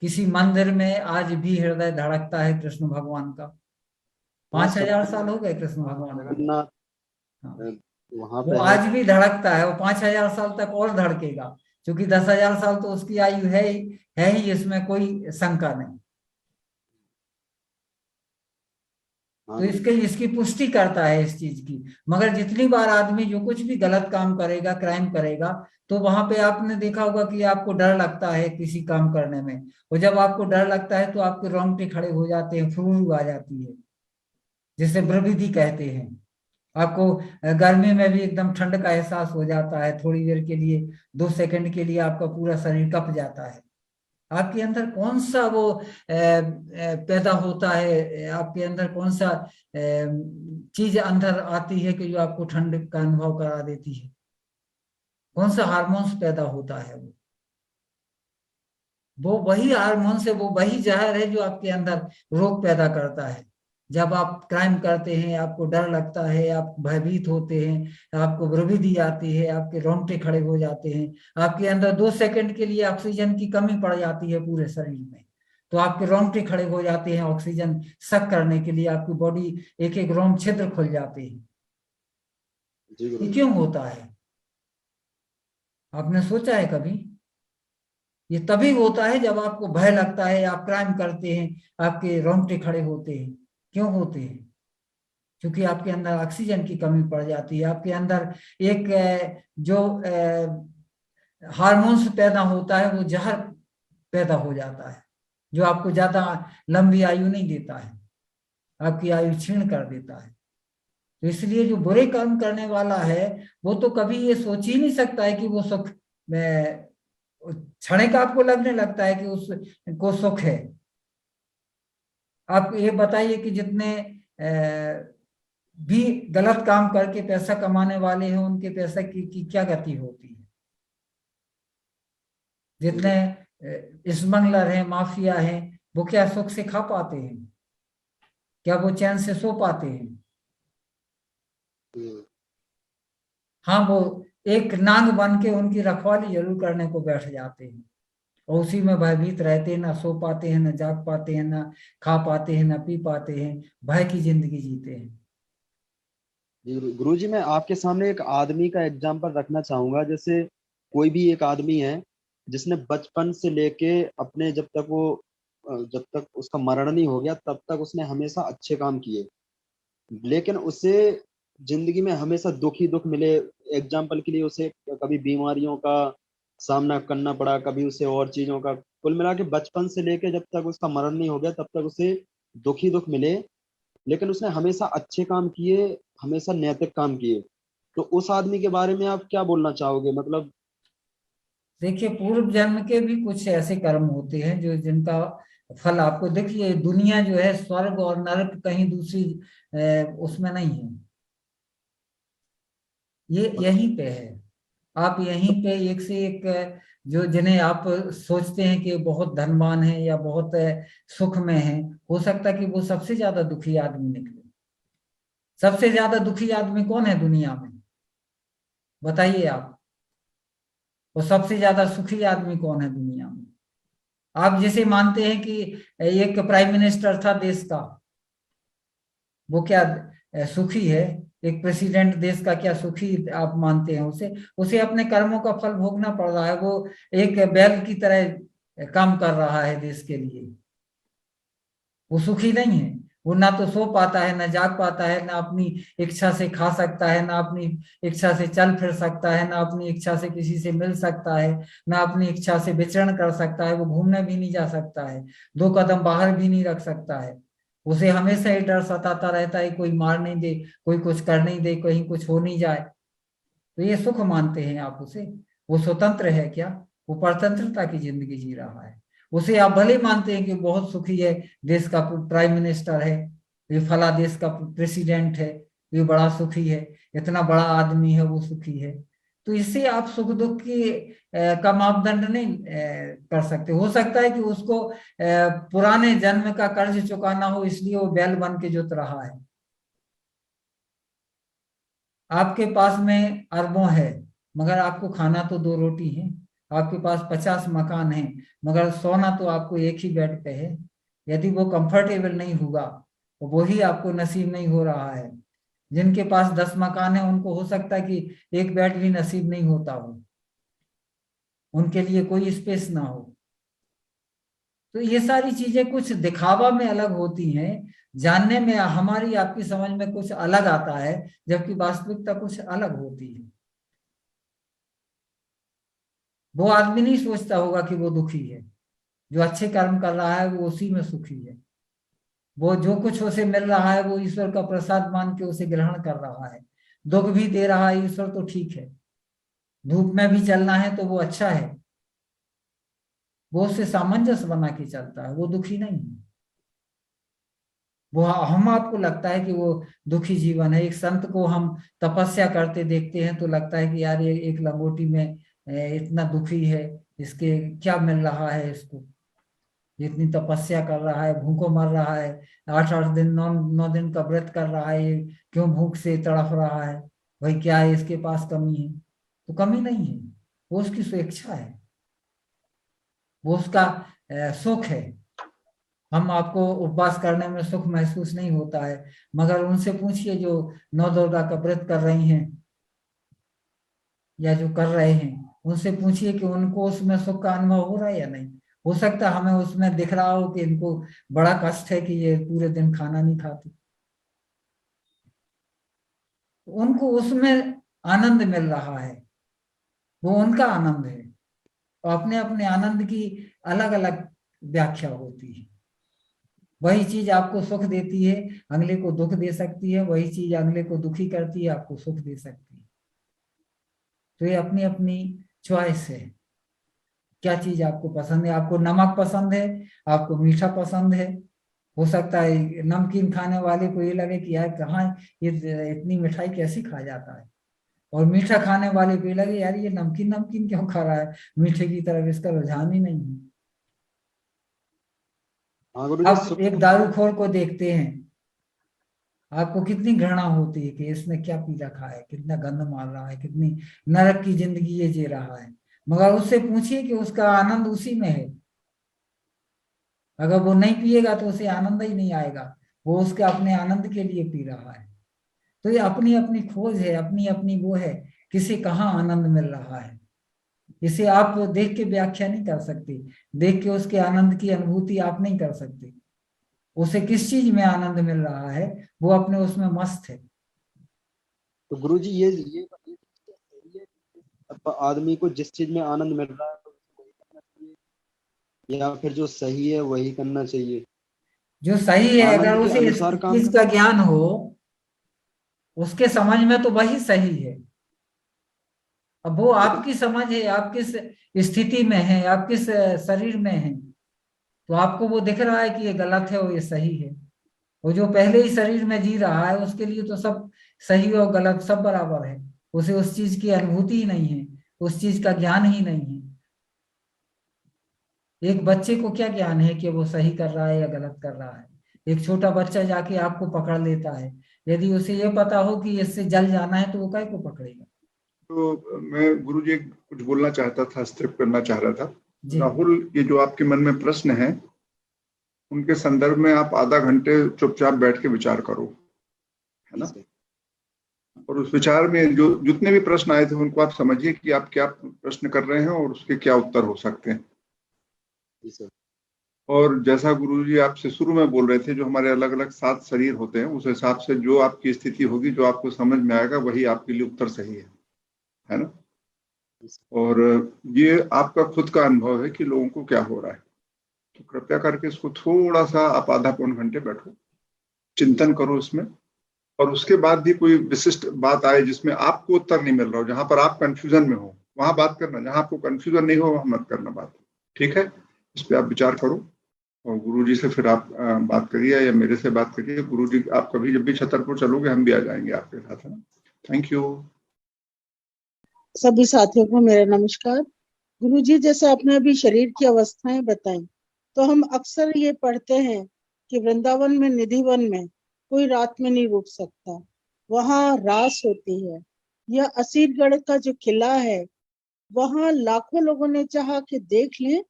किसी मंदिर में आज भी हृदय धड़कता है कृष्ण भगवान का? 5,000 साल हो गए कृष्ण भगवान को। जगन्नाथ हाँ। वहां वो पे आज भी धड़कता है, वो 5,000 साल तक और धड़केगा, क्योंकि 10,000 साल तो उसकी आयु है ही, इसमें कोई शंका नहीं। तो इसकी पुष्टि करता है इस चीज की। मगर जितनी बार आदमी जो कुछ भी गलत काम करेगा, क्राइम करेगा, तो वहां पे आपने देखा होगा कि आपको डर लगता है किसी काम करने में, और जब आपको डर लगता है तो आपके रोंगटे खड़े हो जाते हैं, फुर्र आ जाती है, जिसे ब्रविधि कहते हैं। आपको गर्मी में भी एकदम ठंड का एहसास हो जाता है, थोड़ी देर के लिए, 2 सेकंड के लिए आपका पूरा शरीर कप जाता है। आपके अंदर कौन सा वो पैदा होता है, आपके अंदर कौन सा चीज अंदर आती है कि जो आपको ठंड का अनुभव करा देती है? कौन सा हार्मोन्स पैदा होता है? वो वही हार्मोन से, वो वही जहर है जो आपके अंदर रोग पैदा करता है। जब आप क्राइम करते हैं, आपको डर लगता है, आप भयभीत होते हैं, आपको ब्रविधि आती है, आपके रोंगटे खड़े हो जाते हैं, आपके अंदर 2 सेकंड के लिए ऑक्सीजन की कमी पड़ जाती है पूरे शरीर में, तो आपके रोंगटे खड़े हो जाते हैं ऑक्सीजन सक करने के लिए, आपकी बॉडी एक एक रोम छिद्र खुल जाते हैं। ये क्यों होता है? आपने सोचा है कभी? ये तभी होता है जब आपको भय लगता है, आप क्राइम करते हैं, आपके रोंगटे खड़े होते हैं। क्यों होते हैं? क्योंकि आपके अंदर ऑक्सीजन की कमी पड़ जाती है, आपके अंदर एक जो हार्मोन्स पैदा होता है, वो जहर पैदा हो जाता है, जो आपको ज्यादा लंबी आयु नहीं देता है, आपकी आयु क्षीण कर देता है। तो इसलिए जो बुरे कर्म करने वाला है, वो तो कभी ये सोच ही नहीं सकता है कि वो सुख क्षणिक आपको लगने लगता है कि उसको सुख है। आप ये बताइए कि जितने भी गलत काम करके पैसा कमाने वाले हैं, उनके पैसा की क्या गति होती है? जितने स्मगलर हैं, माफिया हैं, वो क्या सुख से खा पाते हैं? क्या वो चैन से सो पाते हैं? हाँ, वो एक नाग बन के उनकी रखवाली जरूर करने को बैठ जाते हैं, और उसी में भयभीत रहते हैं, ना सो पाते हैं, ना जाग पाते हैं, ना खा पाते हैं, ना पी पाते हैं, भय की जिंदगी जीते हैं। गुरुजी, मैं आपके सामने एक आदमी का एग्जांपल रखना चाहूंगा। जैसे कोई भी एक आदमी है जिसने बचपन से लेके अपने जब तक उसका मरण नहीं हो गया तब तक उसने हमेशा अच्छे काम किए, लेकिन उसे जिंदगी में हमेशा दुख ही दुख मिले। एग्जाम्पल के लिए उसे कभी बीमारियों का सामना करना पड़ा, कभी उसे और चीजों का, कुल मिला के बचपन से लेके जब तक उसका मरण नहीं हो गया तब तक उसे दुख ही दुख मिले, लेकिन उसने हमेशा अच्छे काम किए, हमेशा नैतिक काम किए। तो उस आदमी के बारे में आप क्या बोलना चाहोगे? मतलब देखिए, पूर्व जन्म के भी कुछ ऐसे कर्म होते हैं जो जिनका फल आपको, देखिए दुनिया जो है, स्वर्ग और नरक कहीं दूसरी उसमें नहीं है, ये यहीं पे है। आप यहीं पे एक से एक जो जिन्हें आप सोचते हैं कि बहुत धनवान है या बहुत सुख में है, हो सकता है कि वो सबसे ज्यादा दुखी आदमी निकले। सबसे ज्यादा दुखी आदमी कौन है दुनिया में, बताइए आप? और सबसे ज्यादा सुखी आदमी कौन है दुनिया में? आप जैसे मानते हैं कि एक प्राइम मिनिस्टर था देश का, वो क्या सुखी है? एक प्रेसिडेंट देश का क्या सुखी आप मानते हैं उसे? उसे अपने कर्मों का फल भोगना पड़ रहा है। वो एक बैल की तरह काम कर रहा है देश के लिए। वो सुखी नहीं है। वो ना तो सो पाता है, ना जाग पाता है, ना अपनी इच्छा से खा सकता है, ना अपनी इच्छा से चल फिर सकता है, ना अपनी इच्छा से किसी से मिल सकता है, ना अपनी इच्छा से विचरण कर सकता है। वो घूमने भी नहीं जा सकता है, 2 कदम बाहर भी नहीं रख सकता है। उसे हमेशा ही डर सताता रहता है, कोई मार नहीं दे, कोई कुछ कर नहीं दे, कहीं कुछ हो नहीं जाए। तो ये सुख मानते हैं आप उसे? वो स्वतंत्र है क्या? वो परतंत्रता की जिंदगी जी रहा है। उसे आप भले मानते हैं कि बहुत सुखी है, देश का प्राइम मिनिस्टर है, ये फला देश का प्रेसिडेंट है, ये बड़ा सुखी है, इतना बड़ा आदमी है, वो सुखी है। तो इससे आप सुख दुख की का मापदंड नहीं कर सकते। हो सकता है कि उसको पुराने जन्म का कर्ज चुकाना हो, इसलिए वो बैल बन के जुत रहा है। आपके पास में अरबों है, मगर आपको खाना तो 2 रोटी है। आपके पास 50 मकान है, मगर सोना तो आपको एक ही बेड पे है। यदि वो कंफर्टेबल नहीं होगा तो वही आपको नसीब नहीं हो रहा है। जिनके पास 10 मकान है उनको हो सकता है कि एक बेड भी नसीब नहीं होता हो, उनके लिए कोई स्पेस ना हो। तो ये सारी चीजें कुछ दिखावा में अलग होती हैं, जानने में हमारी आपकी समझ में कुछ अलग आता है, जबकि वास्तविकता कुछ अलग होती है। वो आदमी नहीं सोचता होगा कि वो दुखी है। जो अच्छे कर्म कर रहा है वो उसी में सुखी है। वो जो कुछ उसे मिल रहा है वो ईश्वर का प्रसाद मान के उसे ग्रहण कर रहा है। दुख भी दे रहा है ईश्वर तो ठीक है, धूप में भी चलना है तो वो अच्छा है, वो उससे सामंजस्य बना के चलता है, वो दुखी नहीं है। वो हम आपको लगता है कि वो दुखी जीवन है। एक संत को हम तपस्या करते देखते हैं तो लगता है कि यार ये एक लंगोटी में इतना दुखी है, इसके क्या मिल रहा है इसको, इतनी तपस्या कर रहा है, भूखों मर रहा है, 8-8 दिन 9 दिन का व्रत कर रहा है, ये क्यों भूख से तड़फ रहा है? भाई क्या है इसके पास कमी है? तो कमी नहीं है, वो उसकी स्वेच्छा है, वो उसका सुख है। हम आपको उपवास करने में सुख महसूस नहीं होता है, मगर उनसे पूछिए जो 9 दुर्गा का व्रत कर रही हैं या जो कर रहे हैं, उनसे पूछिए कि उनको उसमें सुख का अनुभव हो रहा है या नहीं। हो सकता हमें उसमें दिख रहा हो कि इनको बड़ा कष्ट है कि ये पूरे दिन खाना नहीं खाते। उनको उसमें आनंद मिल रहा है, वो उनका आनंद है। तो अपने अपने आनंद की अलग अलग व्याख्या होती है। वही चीज आपको सुख देती है, अगले को दुख दे सकती है। वही चीज अगले को दुखी करती है, आपको सुख दे सकती है। तो ये अपनी अपनी चॉइस है, क्या चीज आपको पसंद है। आपको नमक पसंद है, आपको मीठा पसंद है। हो सकता है नमकीन खाने वाले को ये लगे कि यार कहाँ ये इतनी मिठाई कैसे खा जाता है, और मीठा खाने वाले को ये लगे यार ये नमकीन नमकीन क्यों खा रहा है, मीठे की तरफ इसका रुझान ही नहीं है। आप एक दारूखोर को देखते हैं, आपको कितनी घृणा होती है कि इसने क्या पी रखा है, कितना गंद मार रहा है, कितनी नरक की जिंदगी ये जी रहा है। मगर उससे पूछिए कि उसका आनंद उसी में है। अगर वो नहीं पिएगा तो उसे आनंद ही नहीं आएगा, वो उसके अपने आनंद के लिए पी रहा है। तो ये अपनी अपनी खोज है, अपनी अपनी वो है, किसे कहाँ आनंद मिल रहा है। इसे आप देख के व्याख्या नहीं कर सकते, देख के उसके आनंद की अनुभूति आप नहीं कर सकते। उसे किस चीज में आनंद मिल रहा है, वो अपने उसमें मस्त है। तो गुरुजी ये आदमी को जिस चीज में आनंद मिल रहा है वही करना चाहिए, या फिर जो सही है वही करना चाहिए? जो सही है, अगर उसे इस चीज का ज्ञान हो, उसके समझ में तो वही सही है। अब वो आपकी समझ है, आप किस स्थिति में है, आप किस शरीर में है, तो आपको वो दिख रहा है कि ये गलत है और ये सही है। वो जो पहले ही शरीर में जी रहा है उसके लिए तो सब सही और गलत सब बराबर है। उसे उस चीज की अनुभूति ही नहीं है, उस चीज का ज्ञान ही नहीं है। एक बच्चे को क्या ज्ञान है कि वो सही कर रहा है या गलत कर रहा है? एक छोटा बच्चा जाके आपको पकड़ लेता है, यदि उसे ये पता हो कि इससे जल जाना है तो वो काय को पकड़ेगा? तो मैं गुरुजी कुछ बोलना चाहता था, हस्तक्षेप करना चाह रहा था। राहुल, ये जो आपके मन में प्रश्न है उनके संदर्भ में आप आधा घंटे चुपचाप बैठ के विचार करो। है ना। और उस विचार में जो जितने भी प्रश्न आए थे उनको आप समझिए कि आप क्या प्रश्न कर रहे हैं और उसके क्या उत्तर हो सकते हैं। और जैसा गुरुजी आपसे शुरू में बोल रहे थे, जो हमारे अलग अलग 7 शरीर होते हैं, उस हिसाब से जो आपकी स्थिति होगी, जो आपको समझ में आएगा, वही आपके लिए उत्तर सही है ना। और ये आपका खुद का अनुभव है कि लोगों को क्या हो रहा है, तो कृपया करके इसको थोड़ा सा आप आधा पौन घंटे बैठो, चिंतन करो इसमें, और उसके बाद भी कोई विशिष्ट बात आए जिसमें आपको उत्तर नहीं मिल रहा हो, जहां पर आप कंफ्यूजन में हो वहां बात करना, जहां आपको कंफ्यूजन नहीं हो वहां मत करना बात, ठीक है। इस पे आप विचार करो और गुरुजी से फिर आप बात करिए या मेरे से बात करिए। गुरुजी, आप कभी जब भी छतरपुर चलोगे हम भी आ जाएंगे आपके साथ, है ना। Thank you. सभी साथियों को मेरा नमस्कार। गुरुजी, जैसे आपने अभी शरीर की अवस्थाएं बताई, तो हम अक्सर ये पढ़ते हैं कि वृंदावन में, निधिवन में कोई रात में नहीं रुक सकता, वहां रास होती है। यह असीरगढ़ का जो किला है, वहां लाखों लोगों ने चाहा कि देख लें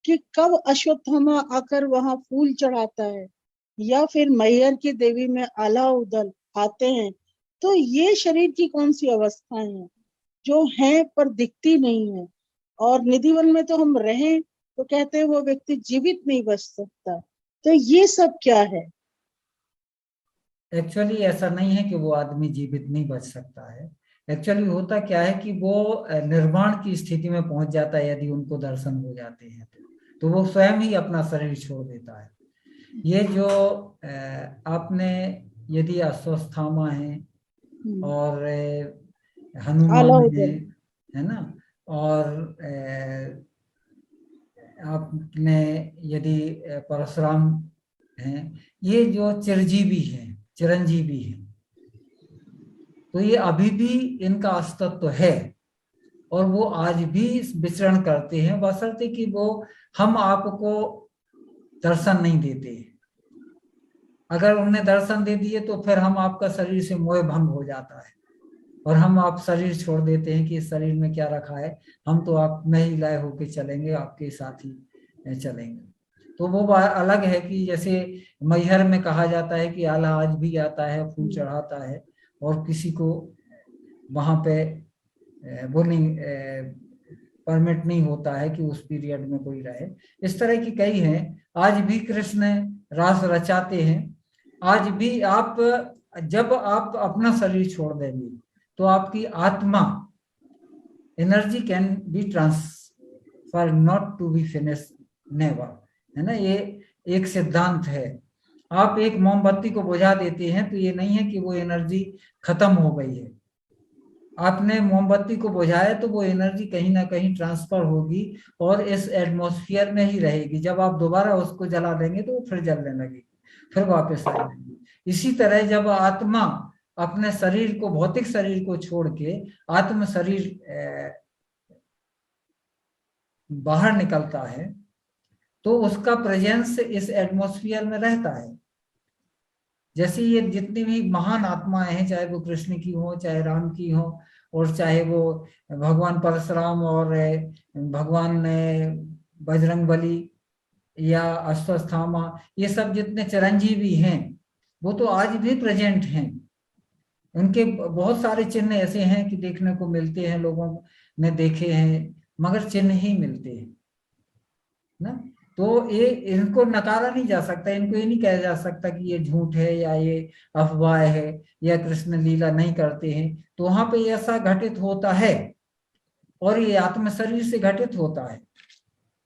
कि कब अश्वत्थामा आकर वहां फूल चढ़ाता है या फिर मैहर की देवी में आला उदल आते हैं। तो ये शरीर की कौन सी अवस्थाएं हैं जो हैं पर दिखती नहीं है? और निधिवन में तो हम रहें तो कहते हैं वो व्यक्ति जीवित नहीं बच सकता, तो ये सब क्या है? एक्चुअली ऐसा नहीं है कि वो आदमी जीवित नहीं बच सकता है। एक्चुअली होता क्या है कि वो निर्वाण की स्थिति में पहुंच जाता है यदि उनको दर्शन हो जाते हैं तो वो स्वयं ही अपना शरीर छोड़ देता है। ये जो आपने यदि अश्वत्थामा है और हनुमान है ना, और आपने यदि परशुराम हैं, ये जो चिरंजीवी हैं, तो ये अभी भी इनका अस्तित्व है और वो आज भी विचरण करते हैं, बशर्ते कि वो हम आपको दर्शन नहीं देते। अगर उन्हें दर्शन दे दिए तो फिर हम आपका शरीर से मोह भंग हो जाता है और हम आप शरीर छोड़ देते हैं कि इस शरीर में क्या रखा है, हम तो आप में ही लय होके चलेंगे, आपके साथ ही चलेंगे। तो वो अलग है कि जैसे मैहर में कहा जाता है कि आला आज भी आता है, फूल चढ़ाता है और किसी को वहां पे वो नहीं परमिट नहीं होता है कि उस पीरियड में कोई रहे। इस तरह की कई हैं। आज भी कृष्ण रास रचाते हैं। आज भी आप जब आप अपना शरीर छोड़ देंगे तो आपकी आत्मा energy can be transfer not to be finish never, है ना। ये एक सिद्धांत है। आप एक मोमबत्ती को बुझा देते हैं तो ये नहीं है कि वो एनर्जी खत्म हो गई है। आपने मोमबत्ती को बुझाया तो वो एनर्जी कहीं ना कहीं ट्रांसफर होगी और इस एटमॉस्फेयर में ही रहेगी। जब आप दोबारा उसको जला देंगे तो वो फिर जलने लगेगी, फिर वापस आ जाएगी। इसी तरह जब आत्मा अपने शरीर को, भौतिक शरीर को छोड़ के आत्म शरीर बाहर निकलता है तो उसका प्रेजेंस इस एटमॉस्फेयर में रहता है। जैसे ये जितनी भी महान आत्माएं हैं, चाहे वो कृष्ण की हो, चाहे राम की हो, और चाहे वो भगवान परशुराम और भगवान बजरंगबली या अश्वत्थामा, ये सब जितने चिरंजीवी हैं वो तो आज भी प्रेजेंट हैं। उनके बहुत सारे चिन्ह ऐसे हैं कि देखने को मिलते हैं, लोगों ने देखे हैं, मगर चिन्ह ही मिलते हैं ना। तो ये इनको नकारा नहीं जा सकता, इनको ये नहीं कहा जा सकता कि ये झूठ है या ये अफवाह है या कृष्ण लीला नहीं करते हैं। तो वहां पे ऐसा घटित होता है और ये आत्म शरीर से घटित होता है।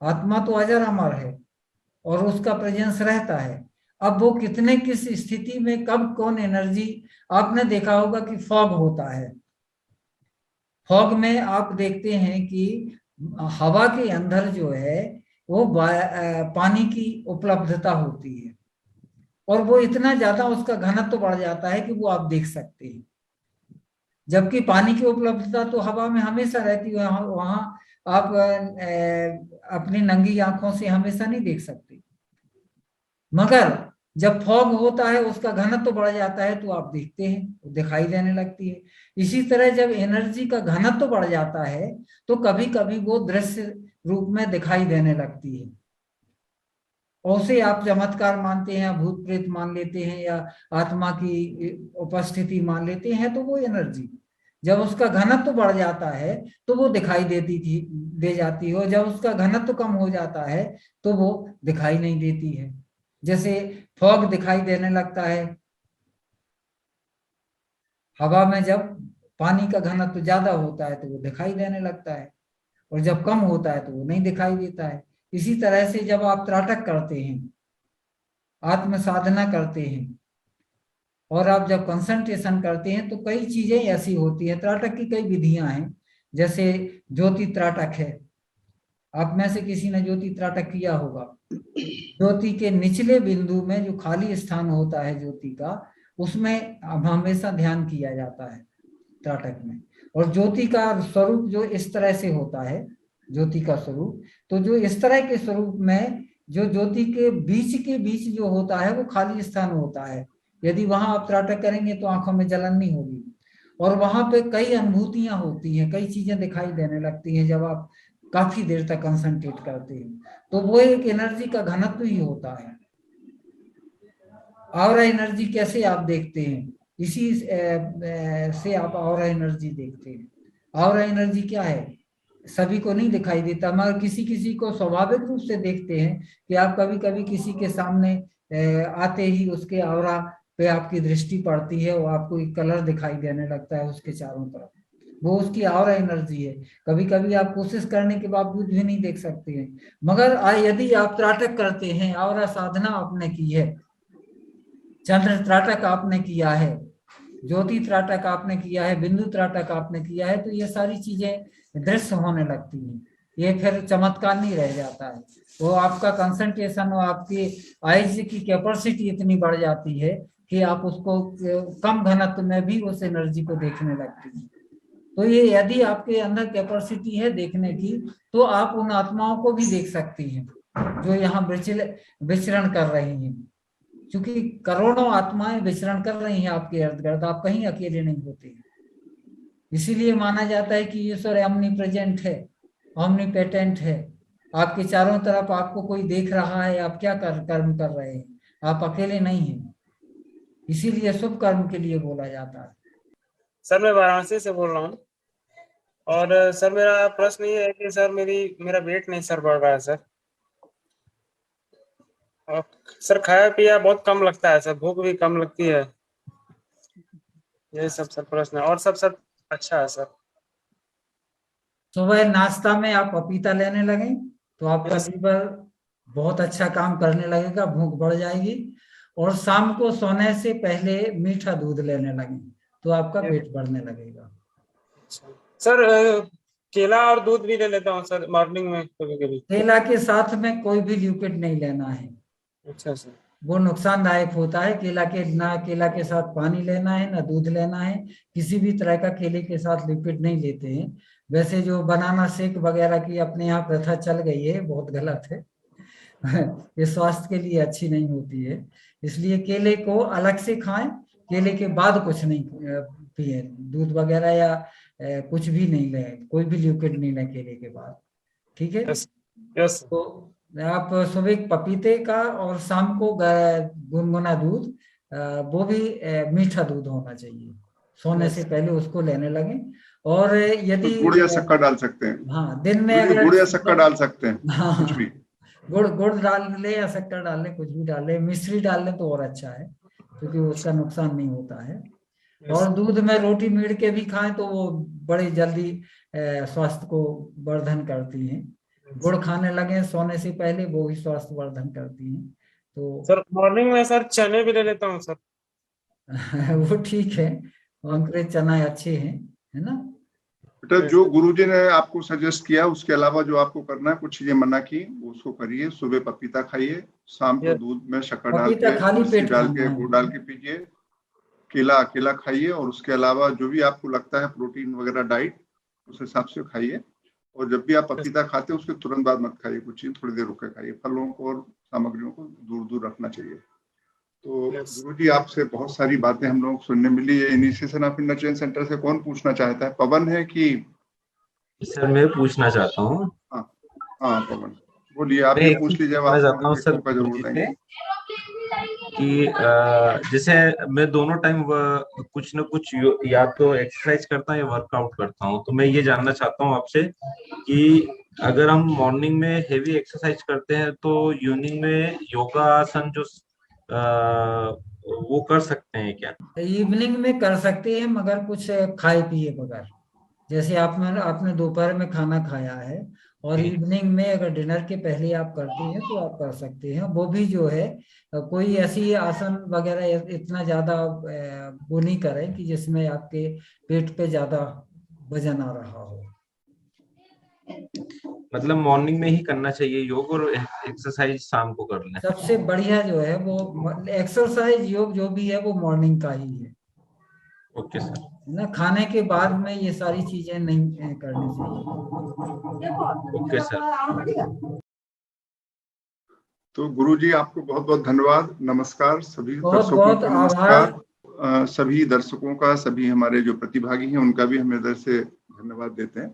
आत्मा तो अजर अमर है और उसका प्रेजेंस रहता है। अब वो कितने किस स्थिति में कब कौन एनर्जी, आपने देखा होगा कि फॉग होता है। फॉग में आप देखते हैं कि हवा के अंदर जो है वो पानी की उपलब्धता होती है और वो इतना ज्यादा उसका घनत्व तो बढ़ जाता है कि वो आप देख सकते हैं। जबकि पानी की उपलब्धता तो हवा में हमेशा रहती है, वहां आप अपनी नंगी आंखों से हमेशा नहीं देख सकते। मगर जब फॉग होता है उसका घनत्व तो बढ़ जाता है तो आप देखते हैं, दिखाई देने लगती है। इसी तरह जब एनर्जी का घनत्व तो बढ़ जाता है तो कभी कभी वो दृश्य रूप में दिखाई देने लगती है। और उसे आप चमत्कार मानते हैं, भूत प्रेत मान लेते हैं, या आत्मा की उपस्थिति मान लेते हैं, तो वो एनर्जी जब उसका घनत्व बढ़ जाता है तो वो दिखाई दे जाती है, और जब उसका घनत्व कम हो जाता है तो वो दिखाई नहीं देती है। जैसे फॉग दिखाई देने लगता है, हवा में जब पानी का घनत्व ज्यादा होता है तो वो दिखाई देने लगता है, और जब कम होता है तो वो नहीं दिखाई देता है। इसी तरह से जब आप त्राटक करते हैं, आत्म साधना करते हैं, और आप जब कंसंट्रेशन करते हैं तो कई चीजें ऐसी होती हैं। त्राटक की कई विधियां हैं, जैसे ज्योति त्राटक है। आप में से किसी ने ज्योति त्राटक किया होगा। ज्योति के निचले बिंदु में जो खाली स्थान होता है ज्योति का, उसमें हमेशा ध्यान किया जाता है त्राटक में। और ज्योति का स्वरूप जो इस तरह से होता है, ज्योति का स्वरूप, तो जो इस तरह के स्वरूप में जो ज्योति के बीच जो होता है वो खाली स्थान होता है। यदि वहां आप त्राटक करेंगे तो आंखों में जलन नहीं होगी, और वहां पे कई अनुभूतियां होती हैं, कई चीजें दिखाई देने लगती हैं जब आप काफी देर तक कंसंट्रेट करते हैं। तो वो एक एनर्जी का घनत्व ही होता है। ऑरा एनर्जी कैसे आप देखते हैं, इसी से आप ऑरा एनर्जी देखते हैं। ऑरा एनर्जी क्या है, सभी को नहीं दिखाई देता, मगर किसी किसी को स्वाभाविक रूप से देखते हैं कि आप कभी कभी किसी के सामने आते ही उसके ऑरा पे आपकी दृष्टि पड़ती है, वो आपको एक कलर दिखाई देने लगता है उसके चारों तरफ, वो उसकी ऑरा एनर्जी है। कभी कभी आप कोशिश करने के बावजूद भी नहीं देख सकते हैं, मगर यदि आप त्राटक करते हैं, ऑरा साधना आपने की है, चंद्र त्राटक आपने किया है, ज्योति त्राटक आपने किया है, बिंदु त्राटक आपने किया है, तो ये सारी चीजें दृश्य होने लगती हैं। ये फिर चमत्कार नहीं रह जाता है, वो आपका कंसंट्रेशन और आपकी आइज की कैपेसिटी इतनी बढ़ जाती है कि आप उसको कम घनत्व में भी उस एनर्जी को देखने लगती हैं। तो ये यदि आपके अंदर कैपेसिटी है देखने की, तो आप उन आत्माओं को भी देख सकती हैं जो यहाँ विचरण कर रही हैं। क्योंकि करोड़ों आत्माएं विचरण कर रही हैं आपके इर्द गिर्द, आप कहीं अकेले नहीं होते हैं। इसीलिए माना जाता है कि ईश्वर ओमनी प्रेजेंट है, ओमनी पेटेंट है, आपके चारों तरफ आपको कोई देख रहा है, आप क्या कर्म कर रहे हैं, आप अकेले नहीं हैं। इसीलिए शुभ कर्म के लिए बोला जाता है। सर मैं वाराणसी से बोल रहा हूँ, और सर मेरा प्रश्न ये है कि सर मेरा वेट नहीं सर बढ़ रहा है सर, और सर खाया पिया बहुत कम लगता है सर, भूख भी कम लगती है, ये सब सर प्रश्न है, और सब अच्छा है सर। सुबह नाश्ता में आप पपीता लेने लगे तो आपका लीवर बहुत अच्छा काम करने लगेगा, भूख बढ़ जाएगी। और शाम को सोने से पहले मीठा दूध लेने लगे तो आपका पेट बढ़ने लगेगा। सर केला और दूध भी ले लेता हूँ सर मॉर्निंग में कभी कभी। केला के साथ में कोई भी लिक्विड नहीं लेना है। अच्छा सर। वो नुकसानदायक होता है। केला के साथ पानी लेना है, ना दूध लेना है। किसी भी तरह का केले के साथ लिक्विड नहीं लेते हैं। वैसे जो बनाना शेक वगैरह की अपने यहाँ प्रथा चल गई है, बहुत गलत है। ये स्वास्थ्य के लिए अच्छी नहीं होती है। इसलिए केले को अलग से खाएं, केले के बाद कुछ नहीं पिए, दूध वगैरह या कुछ भी नहीं लें, कोई भी लिक्विड नहीं लें केले के बाद। ठीक है। यस। तो आप सुबह पपीते का और शाम को गुनगुना दूध, वो भी मीठा दूध होना चाहिए, सोने से पहले उसको लेने लगे। और यदि गुड़ या शक्कर डाल सकते हैं। हाँ, दिन में अगर गुड़ या शक्कर डाल सकते हैं। हाँ, कुछ भी गुड़ डाल ले या शक्कर डाल ले, कुछ भी डाल ले, मिश्री डाल ले तो और अच्छा है, क्योंकि उसका नुकसान नहीं होता है। और दूध में रोटी मीड़ के भी खाएं तो वो बड़ी जल्दी स्वास्थ्य को वर्धन करती हैं। गुड़ खाने लगे सोने से पहले, वो भी स्वास्थ्य वर्धन करती हैं। तो सर मॉर्निंग में सर चने भी ले लेता हूँ सर। वो ठीक है, अंकुरित चना अच्छे हैं, है ना। बेटा, जो गुरुजी ने आपको सजेस्ट किया उसके अलावा जो आपको करना है, कुछ चीजें मना की उसको करिए। सुबह पपीता खाइए, शाम को दूध में शक्कर डाल के, मिर्ची डाल के, गुड़ डाल के पीजिए। केला खाइए, और उसके अलावा जो भी आपको लगता है प्रोटीन वगैरह डाइट, उस हिसाब से खाइए। और जब भी आप पपीता खाते हैं उसके तुरंत बाद मत खाइए, कुछ चीज थोड़ी देर रुक के खाइए। फलों को और सामग्रियों को दूर दूर रखना चाहिए। तो गुरुजी, आपसे बहुत सारी बातें हम लोग सुनने मिली। ये initiation of inner change centre से कौन पूछना चाहता है? पवन है कि? सर मैं पूछना चाहता हूँ। हाँ पवन। बोलिए, आप ये पूछ लीजिए, मैं जाता हूँ आप सर मौका जरूर गुरुजी देंगे। से कि जैसे मैं दोनों टाइम कुछ न कुछ या तो एक्सरसाइज करता हूँ या वर्कआउट करता हूँ, तो मैं ये जानना चाहता हूँ आपसे कि अगर हम मॉर्निंग में हेवी एक्सरसाइज करते हैं तो इवनिंग में योगा आसन जो वो कर सकते हैं क्या? इवनिंग में कर सकते हैं, मगर कुछ खाए पिए बगैर। जैसे आपने दोपहर में खाना खाया है और इवनिंग में अगर डिनर के पहले आप करते हैं तो आप कर सकते हैं। वो भी जो है कोई ऐसी आसन वगैरह इतना ज्यादा वो नहीं करें कि जिसमें आपके पेट पे ज्यादा वजन आ रहा हो। मतलब मॉर्निंग में ही करना चाहिए योग, और एक्सरसाइज शाम को कर लें। सबसे बढ़िया जो है वो एक्सरसाइज योग जो भी है वो मॉर्निंग का ही है। Okay sir. ना खाने के बाद में ये सारी चीजें नहीं करनी चाहिए। Okay sir. तो गुरुजी आपको बहुत बहुत धन्यवाद, नमस्कार। सभी बहुत दर्शकों बहुत को आभार। नमस्कार। सभी दर्शकों का, सभी हमारे जो प्रतिभागी हैं उनका भी हम इधर से धन्यवाद देते हैं।